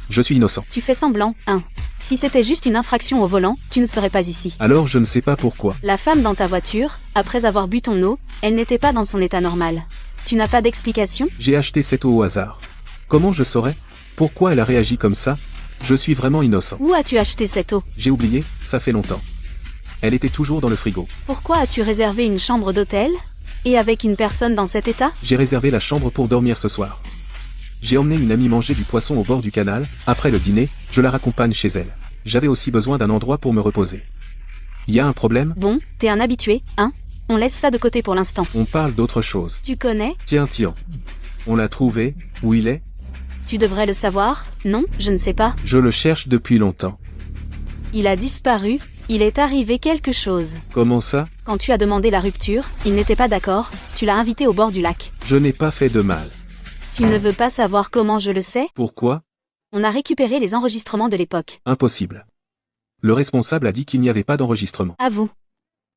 Je suis innocent. Tu fais semblant, hein. Si c'était juste une infraction au volant, tu ne serais pas ici. Alors je ne sais pas pourquoi. La femme dans ta voiture, après avoir bu ton eau, elle n'était pas dans son état normal. Tu n'as pas d'explication? J'ai acheté cette eau au hasard. Comment je saurais? Pourquoi elle a réagi comme ça? Je suis vraiment innocent. Où as-tu acheté cette eau? J'ai oublié, ça fait longtemps. Elle était toujours dans le frigo. Pourquoi as-tu réservé une chambre d'hôtel? Et avec une personne dans cet état? J'ai réservé la chambre pour dormir ce soir. J'ai emmené une amie manger du poisson au bord du canal. Après le dîner, je la raccompagne chez elle. J'avais aussi besoin d'un endroit pour me reposer. Y a un problème? Bon, t'es un habitué, hein? On laisse ça de côté pour l'instant. On parle d'autre chose. Tu connais? Tiens. On l'a trouvé. Où il est? Tu devrais le savoir. Non, je ne sais pas. Je le cherche depuis longtemps. Il a disparu. Il est arrivé quelque chose. Comment ça? Quand tu as demandé la rupture, il n'était pas d'accord. Tu l'as invité au bord du lac. Je n'ai pas fait de mal. Tu ne veux pas savoir comment je le sais? Pourquoi? On a récupéré les enregistrements de l'époque. Impossible. Le responsable a dit qu'il n'y avait pas d'enregistrement. Avoue.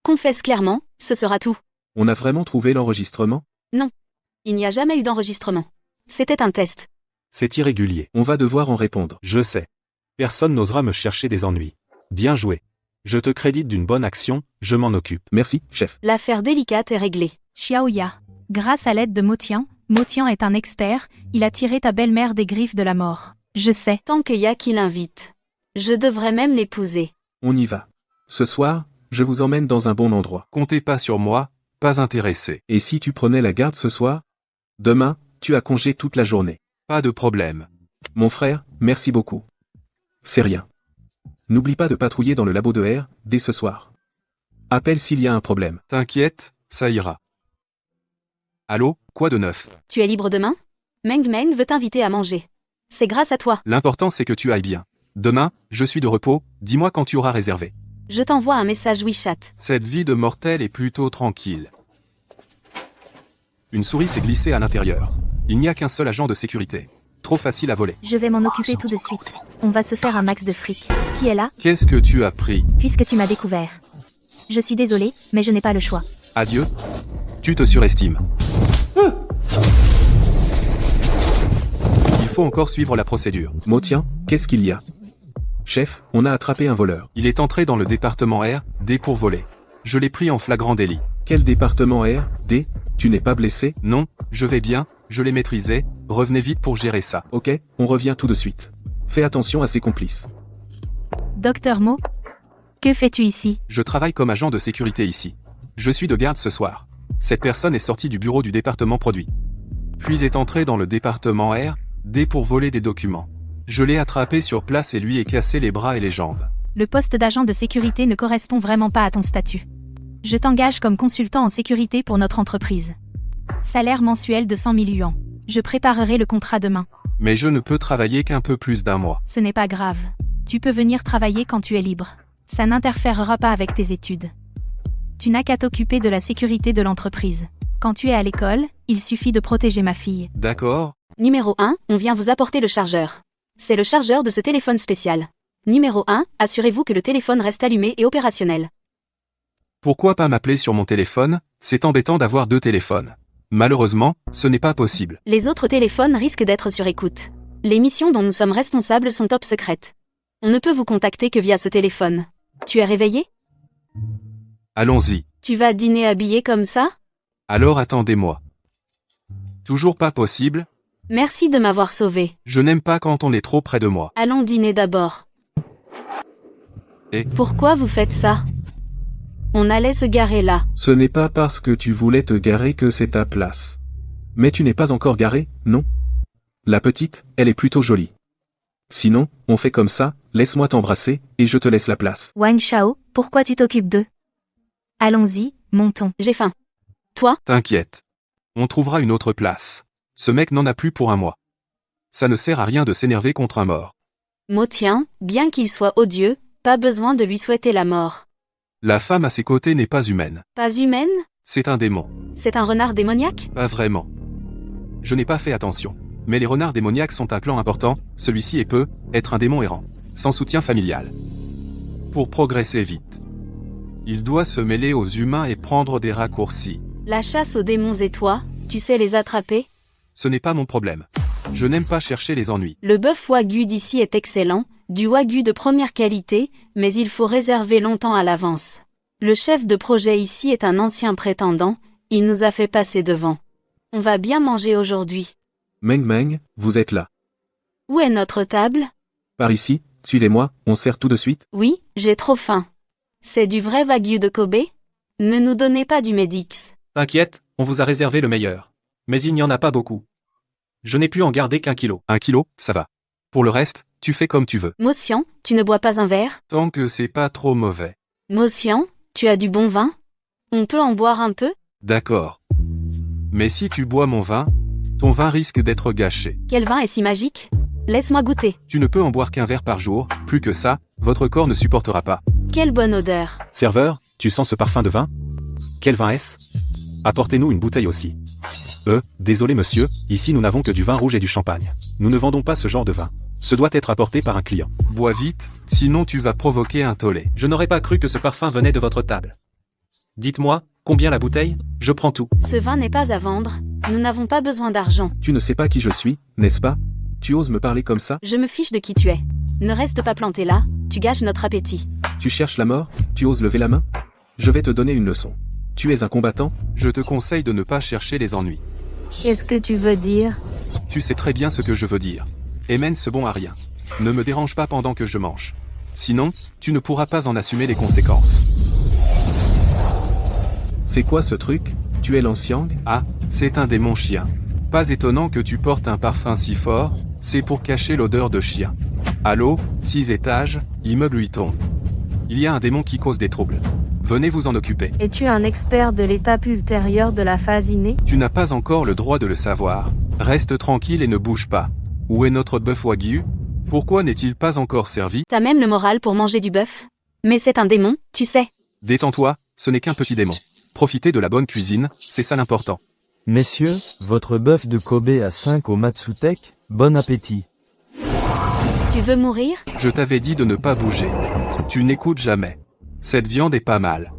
Confesse clairement, ce sera tout. On a vraiment trouvé l'enregistrement? Non. Il n'y a jamais eu d'enregistrement. C'était un test. C'est irrégulier. On va devoir en répondre. Je sais. Personne n'osera me chercher des ennuis. Bien joué. Je te crédite d'une bonne action, je m'en occupe. Merci, chef. L'affaire délicate est réglée. Xiaoya. Grâce à l'aide de Motian est un expert, il a tiré ta belle-mère des griffes de la mort. Je sais. Tant qu'il y a qui l'invite. Je devrais même l'épouser. On y va. Ce soir, je vous emmène dans un bon endroit. Comptez pas sur moi, pas intéressé. Et si tu prenais la garde ce soir? Demain, tu as congé toute la journée. Pas de problème. Mon frère, merci beaucoup. C'est rien. N'oublie pas de patrouiller dans le labo de R, dès ce soir. Appelle s'il y a un problème. T'inquiète, ça ira. Allô, quoi de neuf? Tu es libre demain? Meng veut t'inviter à manger. C'est grâce à toi. L'important c'est que tu ailles bien. Demain, je suis de repos, dis-moi quand tu auras réservé. Je t'envoie un message WeChat. Cette vie de mortel est plutôt tranquille. Une souris s'est glissée à l'intérieur. Il n'y a qu'un seul agent de sécurité. Trop facile à voler. Je vais m'en occuper tout de suite. On va se faire un max de fric. Qui est là? Qu'est-ce que tu as pris? Puisque tu m'as découvert. Je suis désolée, mais je n'ai pas le choix. Adieu. Tu te surestimes. Il faut encore suivre la procédure. Motian, qu'est-ce qu'il y a? Chef, on a attrapé un voleur. Il est entré dans le département R, D pour voler. Je l'ai pris en flagrant délit. Quel département R, D? Tu n'es pas blessé? Non, je vais bien, je l'ai maîtrisé, revenez vite pour gérer ça. Ok, on revient tout de suite. Fais attention à ses complices. Docteur Mo? Que fais-tu ici? Je travaille comme agent de sécurité ici. Je suis de garde ce soir. Cette personne est sortie du bureau du département produit. Puis est entrée dans le département R, D pour voler des documents. Je l'ai attrapé sur place et lui ai cassé les bras et les jambes. Le poste d'agent de sécurité ne correspond vraiment pas à ton statut. Je t'engage comme consultant en sécurité pour notre entreprise. Salaire mensuel de 100 000 yuans. Je préparerai le contrat demain. Mais je ne peux travailler qu'un peu plus d'un mois. Ce n'est pas grave. Tu peux venir travailler quand tu es libre. Ça n'interférera pas avec tes études. Tu n'as qu'à t'occuper de la sécurité de l'entreprise. Quand tu es à l'école, il suffit de protéger ma fille. D'accord. Numéro 1, on vient vous apporter le chargeur. C'est le chargeur de ce téléphone spécial. Numéro 1, assurez-vous que le téléphone reste allumé et opérationnel. Pourquoi pas m'appeler sur mon téléphone? C'est embêtant d'avoir deux téléphones. Malheureusement, ce n'est pas possible. Les autres téléphones risquent d'être sur écoute. Les missions dont nous sommes responsables sont top secrètes. On ne peut vous contacter que via ce téléphone. Tu es réveillé? Allons-y. Tu vas dîner habillé comme ça? Alors attendez-moi. Toujours pas possible? Merci de m'avoir sauvé. Je n'aime pas quand on est trop près de moi. Allons dîner d'abord. Et? Pourquoi vous faites ça? On allait se garer là. Ce n'est pas parce que tu voulais te garer que c'est ta place. Mais tu n'es pas encore garé, non? La petite, elle est plutôt jolie. Sinon, on fait comme ça, laisse-moi t'embrasser, et je te laisse la place. Wang Shao, pourquoi tu t'occupes d'eux? Allons-y, montons. J'ai faim. Toi? T'inquiète. On trouvera une autre place. Ce mec n'en a plus pour un mois. Ça ne sert à rien de s'énerver contre un mort. Motian, bien qu'il soit odieux, pas besoin de lui souhaiter la mort. La femme à ses côtés n'est pas humaine. Pas humaine? C'est un démon. C'est un renard démoniaque? Pas vraiment. Je n'ai pas fait attention. Mais les renards démoniaques sont un clan important, celui-ci peut être un démon errant, sans soutien familial. Pour progresser vite, il doit se mêler aux humains et prendre des raccourcis. La chasse aux démons et toi, tu sais les attraper? Ce n'est pas mon problème. Je n'aime pas chercher les ennuis. Le bœuf wagyu d'ici est excellent, du wagyu de première qualité, mais il faut réserver longtemps à l'avance. Le chef de projet ici est un ancien prétendant, il nous a fait passer devant. On va bien manger aujourd'hui. Meng Meng, vous êtes là. Où est notre table? Par ici, suivez-moi, on sert tout de suite. Oui, j'ai trop faim. C'est du vrai wagyu de Kobe? Ne nous donnez pas du Medix. T'inquiète, on vous a réservé le meilleur. Mais il n'y en a pas beaucoup. Je n'ai pu en garder qu'1 kilo. 1 kilo, ça va. Pour le reste, tu fais comme tu veux. Motian, tu ne bois pas un verre? Tant que c'est pas trop mauvais. Motian, tu as du bon vin? On peut en boire un peu? D'accord. Mais si tu bois mon vin, ton vin risque d'être gâché. Quel vin est si magique? Laisse-moi goûter. Tu ne peux en boire qu'un verre par jour, plus que ça, votre corps ne supportera pas. Quelle bonne odeur. Serveur, tu sens ce parfum de vin? Quel vin est-ce? Apportez-nous une bouteille aussi. Désolé monsieur, ici nous n'avons que du vin rouge et du champagne. Nous ne vendons pas ce genre de vin. Ce doit être apporté par un client. Bois vite, sinon tu vas provoquer un tollé. Je n'aurais pas cru que ce parfum venait de votre table. Dites-moi, combien la bouteille? Je prends tout. Ce vin n'est pas à vendre, nous n'avons pas besoin d'argent. Tu ne sais pas qui je suis, n'est-ce pas? Tu oses me parler comme ça? Je me fiche de qui tu es. Ne reste pas planté là, tu gâches notre appétit. Tu cherches la mort? Tu oses lever la main? Je vais te donner une leçon. Tu es un combattant? Je te conseille de ne pas chercher les ennuis. Qu'est-ce que tu veux dire? Tu sais très bien ce que je veux dire. Et mène ce bon à rien. Ne me dérange pas pendant que je mange. Sinon, tu ne pourras pas en assumer les conséquences. C'est quoi ce truc? Tu es l'ancien? Ah, c'est un démon chien. Pas étonnant que tu portes un parfum si fort, c'est pour cacher l'odeur de chien. Allô, 6 étages, immeuble 8 tombes. Il y a un démon qui cause des troubles. Venez vous en occuper. Es-tu un expert de l'étape ultérieure de la phase innée? Tu n'as pas encore le droit de le savoir. Reste tranquille et ne bouge pas. Où est notre bœuf wagyu? Pourquoi n'est-il pas encore servi? T'as même le moral pour manger du bœuf? Mais c'est un démon, tu sais. Détends-toi, ce n'est qu'un petit démon. Profitez de la bonne cuisine, c'est ça l'important. Messieurs, votre bœuf de Kobe à 5 au Matsutek, bon appétit. Tu veux mourir? Je t'avais dit de ne pas bouger. Tu n'écoutes jamais. Cette viande est pas mal.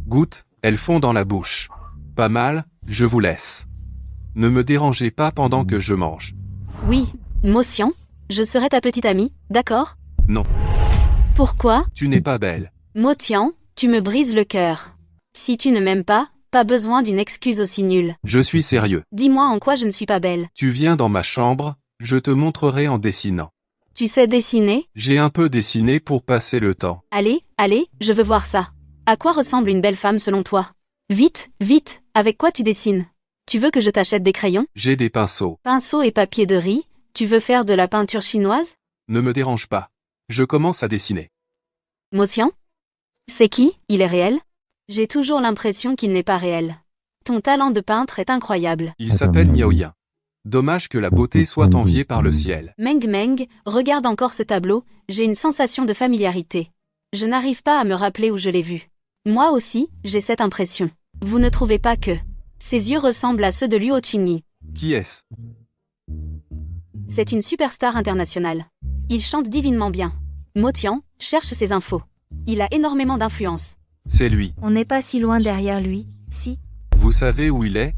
Goûte, elle fond dans la bouche. Pas mal, je vous laisse. Ne me dérangez pas pendant que je mange. Oui, Motion, je serai ta petite amie, d'accord? Non. Pourquoi? Tu n'es pas belle. Motian, tu me brises le cœur. Si tu ne m'aimes pas besoin d'une excuse aussi nulle. Je suis sérieux. Dis-moi en quoi je ne suis pas belle. Tu viens dans ma chambre, je te montrerai en dessinant. Tu sais dessiner? J'ai un peu dessiné pour passer le temps. Allez, je veux voir ça. À quoi ressemble une belle femme selon toi? Vite, vite, avec quoi tu dessines? Tu veux que je t'achète des crayons? J'ai des pinceaux. Pinceaux et papier de riz? Tu veux faire de la peinture chinoise? Ne me dérange pas. Je commence à dessiner. Motion? C'est qui? Il est réel? J'ai toujours l'impression qu'il n'est pas réel. Ton talent de peintre est incroyable. Il s'appelle Miaoyan. Dommage que la beauté soit enviée par le ciel. Meng, regarde encore ce tableau, j'ai une sensation de familiarité. Je n'arrive pas à me rappeler où je l'ai vu. Moi aussi, j'ai cette impression. Vous ne trouvez pas que ses yeux ressemblent à ceux de Luo Qingyi? Qui est-ce? C'est une superstar internationale. Il chante divinement bien. Motian, cherche ses infos. Il a énormément d'influence. C'est lui. On n'est pas si loin derrière lui, si? Vous savez où il est?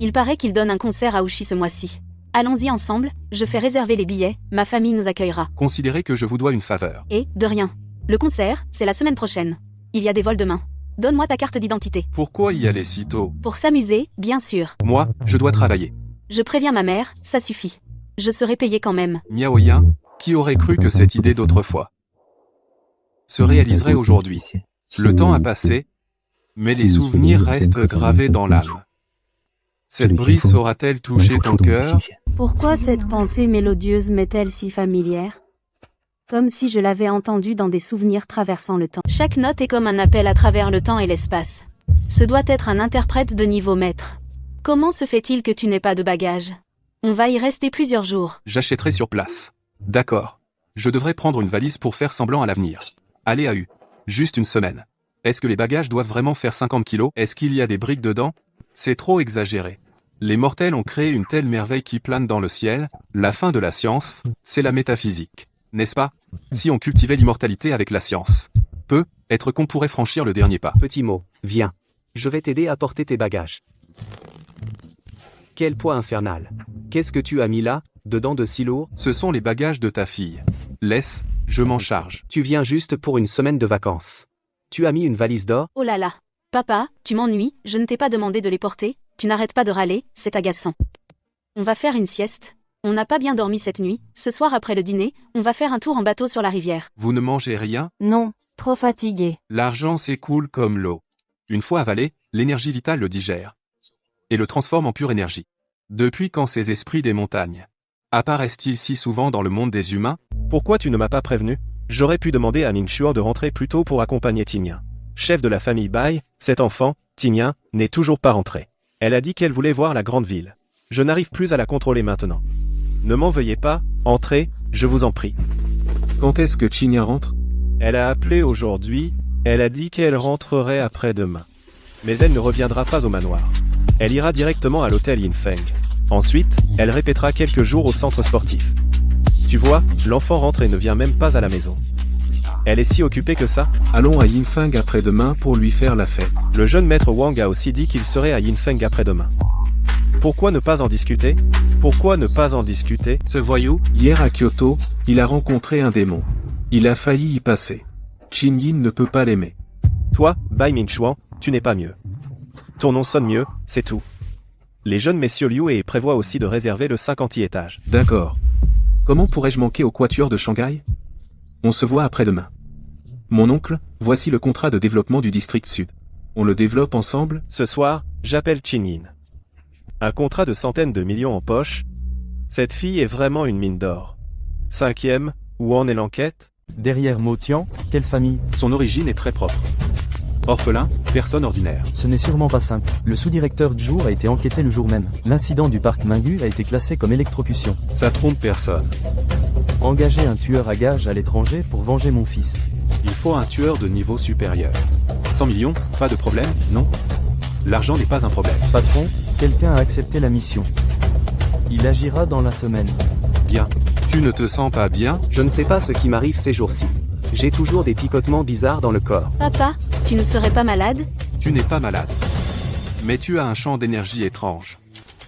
Il paraît qu'il donne un concert à Oushi ce mois-ci. Allons-y ensemble, je fais réserver les billets, ma famille nous accueillera. Considérez que je vous dois une faveur. Et, de rien. Le concert, c'est la semaine prochaine. Il y a des vols demain. Donne-moi ta carte d'identité. Pourquoi y aller si tôt? Pour s'amuser, bien sûr. Moi, je dois travailler. Je préviens ma mère, ça suffit. Je serai payé quand même. Miaoyan, qui aurait cru que cette idée d'autrefois se réaliserait aujourd'hui? Le temps a passé, mais les souvenirs restent gravés dans l'âme. Cette brise saura-t-elle toucher ton cœur? Pourquoi cette pensée mélodieuse m'est-elle si familière? Comme si je l'avais entendue dans des souvenirs traversant le temps. Chaque note est comme un appel à travers le temps et l'espace. Ce doit être un interprète de niveau maître. Comment se fait-il que tu n'aies pas de bagages? On va y rester plusieurs jours. J'achèterai sur place. D'accord. Je devrais prendre une valise pour faire semblant à l'avenir. Allez à U. Juste une semaine. Est-ce que les bagages doivent vraiment faire 50 kilos? Est-ce qu'il y a des briques dedans? C'est trop exagéré. Les mortels ont créé une telle merveille qui plane dans le ciel. La fin de la science, c'est la métaphysique. N'est-ce pas? Si on cultivait l'immortalité avec la science. Peut-être qu'on pourrait franchir le dernier pas. Petit mot, viens. Je vais t'aider à porter tes bagages. Quel poids infernal. Qu'est-ce que tu as mis là, dedans de si lourd? Ce sont les bagages de ta fille. Laisse, je m'en charge. Tu viens juste pour une semaine de vacances. Tu as mis une valise d'or? Oh là là. Papa, tu m'ennuies, je ne t'ai pas demandé de les porter, tu n'arrêtes pas de râler, c'est agaçant. On va faire une sieste. On n'a pas bien dormi cette nuit, ce soir après le dîner, on va faire un tour en bateau sur la rivière. Vous ne mangez rien? Non, trop fatigué. L'argent s'écoule comme l'eau. Une fois avalé, l'énergie vitale le digère. Et le transforme en pure énergie. Depuis quand ces esprits des montagnes apparaissent-ils si souvent dans le monde des humains? Pourquoi tu ne m'as pas prévenu? J'aurais pu demander à Ming Chuan de rentrer plus tôt pour accompagner Tignan. Chef de la famille Bai, cet enfant, Tignan, n'est toujours pas rentré. Elle a dit qu'elle voulait voir la grande ville. Je n'arrive plus à la contrôler maintenant. Ne m'en veuillez pas, entrez, je vous en prie. Quand est-ce que Tignan rentre? Elle a appelé aujourd'hui, elle a dit qu'elle rentrerait après-demain. Mais elle ne reviendra pas au manoir. Elle ira directement à l'hôtel Yinfeng. Ensuite, elle répétera quelques jours au centre sportif. Tu vois, l'enfant rentre et ne vient même pas à la maison. Elle est si occupée que ça? Allons à Yinfeng après-demain pour lui faire la fête. Le jeune maître Wang a aussi dit qu'il serait à Yinfeng après-demain. Pourquoi ne pas en discuter? Pourquoi ne pas en discuter? Ce voyou? Hier à Kyoto, il a rencontré un démon. Il a failli y passer. Qingyin ne peut pas l'aimer. Toi, Bai Minchuan, tu n'es pas mieux. Ton nom sonne mieux, c'est tout. Les jeunes messieurs Liu et prévoient aussi de réserver le 50e étage. D'accord. Comment pourrais-je manquer au quatuor de Shanghai? On se voit après-demain. Mon oncle, voici le contrat de développement du district sud. On le développe ensemble? Ce soir, j'appelle Qingyin. Un contrat de centaines de millions en poche. Cette fille est vraiment une mine d'or. 5e, où en est l'enquête? Derrière Motian, quelle famille? Son origine est très propre. Orphelin, personne ordinaire. Ce n'est sûrement pas simple. Le sous-directeur Zhou a été enquêté le jour même. L'incident du parc Mingu a été classé comme électrocution. Ça trompe personne. Engager un tueur à gages à l'étranger pour venger mon fils. Il faut un tueur de niveau supérieur. 100 millions, pas de problème, non? L'argent n'est pas un problème. Patron, quelqu'un a accepté la mission. Il agira dans la semaine. Bien. Tu ne te sens pas bien? Je ne sais pas ce qui m'arrive ces jours-ci. J'ai toujours des picotements bizarres dans le corps. Papa, tu ne serais pas malade? Tu n'es pas malade. Mais tu as un champ d'énergie étrange.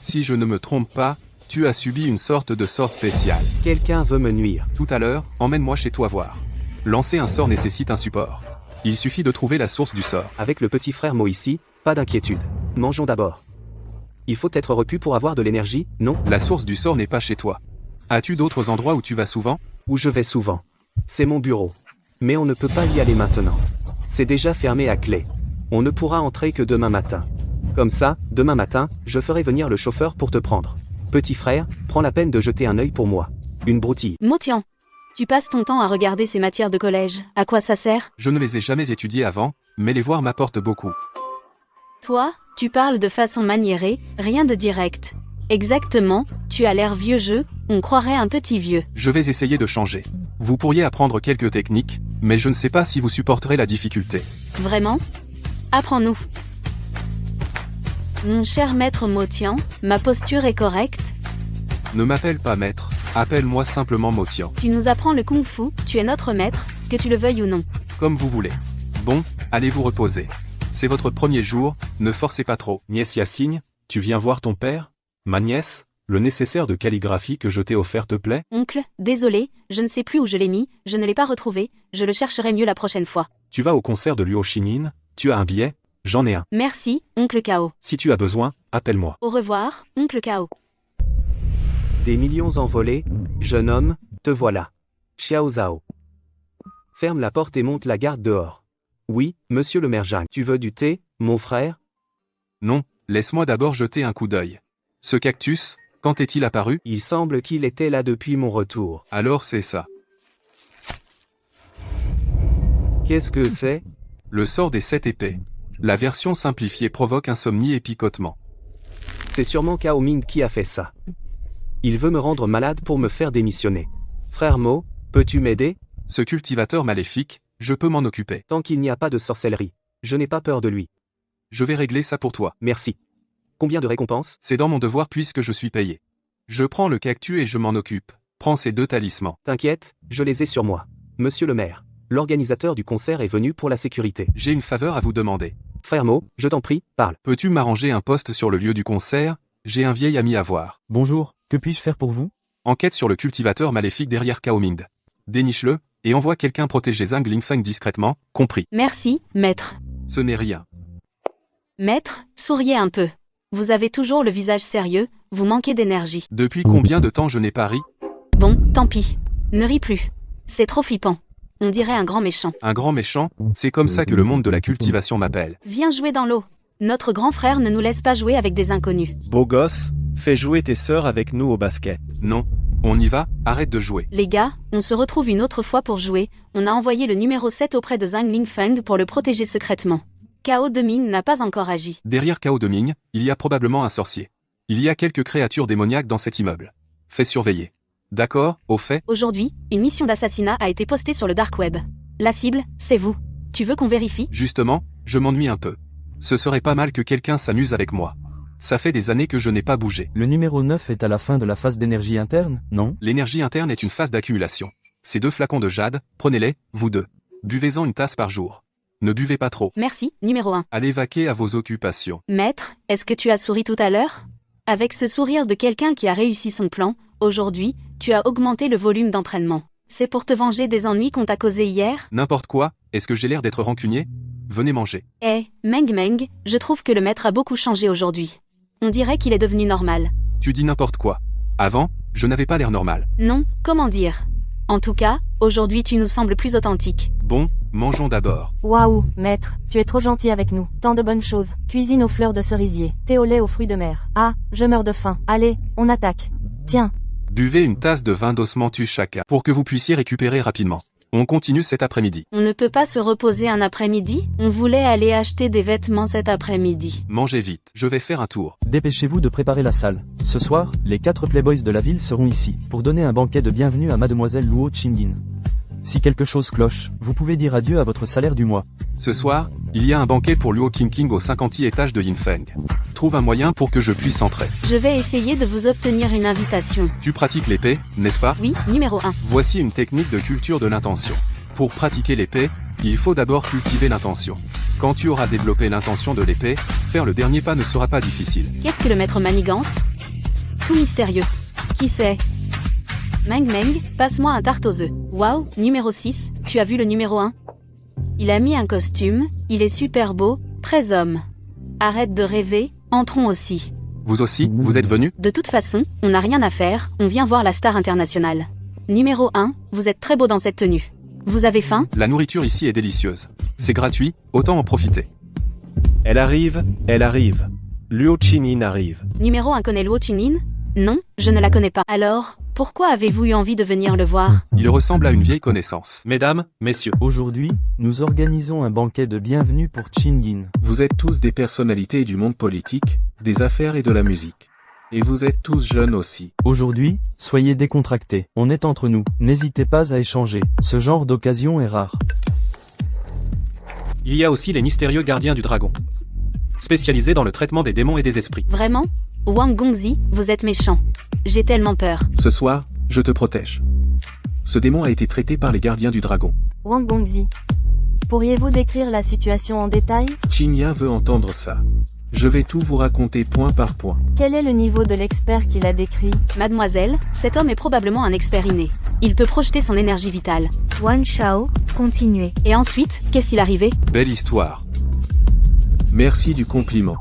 Si je ne me trompe pas, tu as subi une sorte de sort spécial. Quelqu'un veut me nuire. Tout à l'heure, emmène-moi chez toi voir. Lancer un sort nécessite un support. Il suffit de trouver la source du sort. Avec le petit frère Mo ici, pas d'inquiétude. Mangeons d'abord. Il faut être repu pour avoir de l'énergie, non? La source du sort n'est pas chez toi. As-tu d'autres endroits où tu vas souvent? Où je vais souvent. C'est mon bureau. Mais on ne peut pas y aller maintenant. C'est déjà fermé à clé. On ne pourra entrer que demain matin. Comme ça, demain matin, je ferai venir le chauffeur pour te prendre. Petit frère, prends la peine de jeter un œil pour moi. Une broutille. Motian, tu passes ton temps à regarder ces matières de collège. À quoi ça sert? Je ne les ai jamais étudiées avant, mais les voir m'apporte beaucoup. Toi, tu parles de façon maniérée, rien de direct. Exactement, tu as l'air vieux jeu, on croirait un petit vieux. Je vais essayer de changer. Vous pourriez apprendre quelques techniques, mais je ne sais pas si vous supporterez la difficulté. Vraiment? Apprends-nous. Mon cher maître Motian, ma posture est correcte? Ne m'appelle pas maître, appelle-moi simplement Motian. Tu nous apprends le kung-fu, tu es notre maître, que tu le veuilles ou non. Comme vous voulez. Bon, allez vous reposer. C'est votre premier jour, ne forcez pas trop. Nièce Yassine, tu viens voir ton père? Ma nièce, le nécessaire de calligraphie que je t'ai offert te plaît? Oncle, désolé, je ne sais plus où je l'ai mis, je ne l'ai pas retrouvé, je le chercherai mieux la prochaine fois. Tu vas au concert de Luo Shinin? Tu as un billet? J'en ai un. Merci, oncle Kao. Si tu as besoin, appelle-moi. Au revoir, oncle Kao. Des millions envolés, jeune homme, te voilà. Xiao Zhao. Ferme la porte et monte la garde dehors. Oui, monsieur le maire Zhang. Tu veux du thé, mon frère? Non, laisse-moi d'abord jeter un coup d'œil. Ce cactus, quand est-il apparu? Il semble qu'il était là depuis mon retour. Alors c'est ça. Qu'est-ce que c'est? Le sort des 7 épées. La version simplifiée provoque insomnie et picotement. C'est sûrement Cao Ming qui a fait ça. Il veut me rendre malade pour me faire démissionner. Frère Mo, peux-tu m'aider? Ce cultivateur maléfique, je peux m'en occuper. Tant qu'il n'y a pas de sorcellerie. Je n'ai pas peur de lui. Je vais régler ça pour toi. Merci. Combien de récompenses? C'est dans mon devoir puisque je suis payé. Je prends le cactus et je m'en occupe. Prends ces 2 talismans. T'inquiète, je les ai sur moi. Monsieur le maire, l'organisateur du concert est venu pour la sécurité. J'ai une faveur à vous demander. Frère Mo, je t'en prie, parle. Peux-tu m'arranger un poste sur le lieu du concert? J'ai un vieil ami à voir. Bonjour, que puis-je faire pour vous? Enquête sur le cultivateur maléfique derrière Cao Ming. Déniche-le, et envoie quelqu'un protéger Zhang Lingfeng discrètement, compris. Merci, maître. Ce n'est rien. Maître, souriez un peu. Vous avez toujours le visage sérieux, vous manquez d'énergie. Depuis combien de temps je n'ai pas ri? Bon, tant pis. Ne ris plus. C'est trop flippant. On dirait un grand méchant. Un grand méchant? C'est comme ça que le monde de la cultivation m'appelle. Viens jouer dans l'eau. Notre grand frère ne nous laisse pas jouer avec des inconnus. Beau gosse, fais jouer tes sœurs avec nous au basket. Non. On y va, arrête de jouer. Les gars, on se retrouve une autre fois pour jouer. On a envoyé le numéro 7 auprès de Zhang Lingfeng pour le protéger secrètement. Cao Deming n'a pas encore agi. Derrière Cao Deming, il y a probablement un sorcier. Il y a quelques créatures démoniaques dans cet immeuble. Fais surveiller. D'accord, au fait? Aujourd'hui, une mission d'assassinat a été postée sur le dark web. La cible, c'est vous. Tu veux qu'on vérifie? Justement, je m'ennuie un peu. Ce serait pas mal que quelqu'un s'amuse avec moi. Ça fait des années que je n'ai pas bougé. Le numéro 9 est à la fin de la phase d'énergie interne, non? L'énergie interne est une phase d'accumulation. Ces 2 flacons de jade, prenez-les, vous deux. Buvez-en une tasse par jour. Ne buvez pas trop. Merci, numéro 1. Allez vaquer à vos occupations. Maître, est-ce que tu as souri tout à l'heure? Avec ce sourire de quelqu'un qui a réussi son plan, aujourd'hui, tu as augmenté le volume d'entraînement. C'est pour te venger des ennuis qu'on t'a causés hier? N'importe quoi, est-ce que j'ai l'air d'être rancunier? Venez manger. Meng Meng, je trouve que le maître a beaucoup changé aujourd'hui. On dirait qu'il est devenu normal. Tu dis n'importe quoi. Avant, je n'avais pas l'air normal. Non, comment dire? En tout cas, aujourd'hui tu nous sembles plus authentique. Bon, mangeons d'abord. Waouh, maître, tu es trop gentil avec nous. Tant de bonnes choses. Cuisine aux fleurs de cerisier. Thé au lait aux fruits de mer. Ah, je meurs de faim. Allez, on attaque. Tiens. Buvez une tasse de vin d'osmanthus chacun pour que vous puissiez récupérer rapidement. On continue cet après-midi. On ne peut pas se reposer un après-midi? On voulait aller acheter des vêtements cet après-midi. Mangez vite, je vais faire un tour. Dépêchez-vous de préparer la salle. Ce soir, les 4 playboys de la ville seront ici, pour donner un banquet de bienvenue à mademoiselle Luo Qingyin. Si quelque chose cloche, vous pouvez dire adieu à votre salaire du mois. Ce soir, il y a un banquet pour Luo Qingqing au 50e étage de Yinfeng. Trouve un moyen pour que je puisse entrer. Je vais essayer de vous obtenir une invitation. Tu pratiques l'épée, n'est-ce pas? Oui, numéro 1. Voici une technique de culture de l'intention. Pour pratiquer l'épée, il faut d'abord cultiver l'intention. Quand tu auras développé l'intention de l'épée, faire le dernier pas ne sera pas difficile. Qu'est-ce que le maître manigance? Tout mystérieux. Qui c'est? Meng Meng, passe-moi un tarte aux œufs. Waouh, numéro 6, tu as vu le numéro 1? Il a mis un costume, il est super beau, très homme. Arrête de rêver, entrons aussi. Vous aussi, vous êtes venu? De toute façon, on n'a rien à faire, on vient voir la star internationale. Numéro 1, vous êtes très beau dans cette tenue. Vous avez faim? La nourriture ici est délicieuse. C'est gratuit, autant en profiter. Elle arrive. Luo Qingyin arrive. Numéro 1 connaît Luo Qingyin? Non, je ne la connais pas. Alors, pourquoi avez-vous eu envie de venir le voir? Il ressemble à une vieille connaissance. Mesdames, messieurs, Aujourd'hui, nous organisons un banquet de bienvenue pour Qingyin. Vous êtes tous des personnalités du monde politique, des affaires et de la musique. Et vous êtes tous jeunes aussi. Aujourd'hui, soyez décontractés. On est entre nous. N'hésitez pas à échanger. Ce genre d'occasion est rare. il y a aussi les mystérieux gardiens du dragon. Spécialisés dans le traitement des démons et des esprits. Vraiment? Wang Gongzi, vous êtes méchant. J'ai tellement peur. Ce soir, je te protège. Ce démon a été traité par les gardiens du dragon. Wang Gongzi. Pourriez-vous décrire la situation en détail? Qingyan veut entendre ça. Je vais tout vous raconter point par point. Quel est le niveau de l'expert qu'il a décrit? Mademoiselle, cet homme est probablement un expert inné. Il peut projeter son énergie vitale. Wan Shao, continuez. Et ensuite, qu'est-ce qu'il arrivait? Belle histoire. Merci du compliment.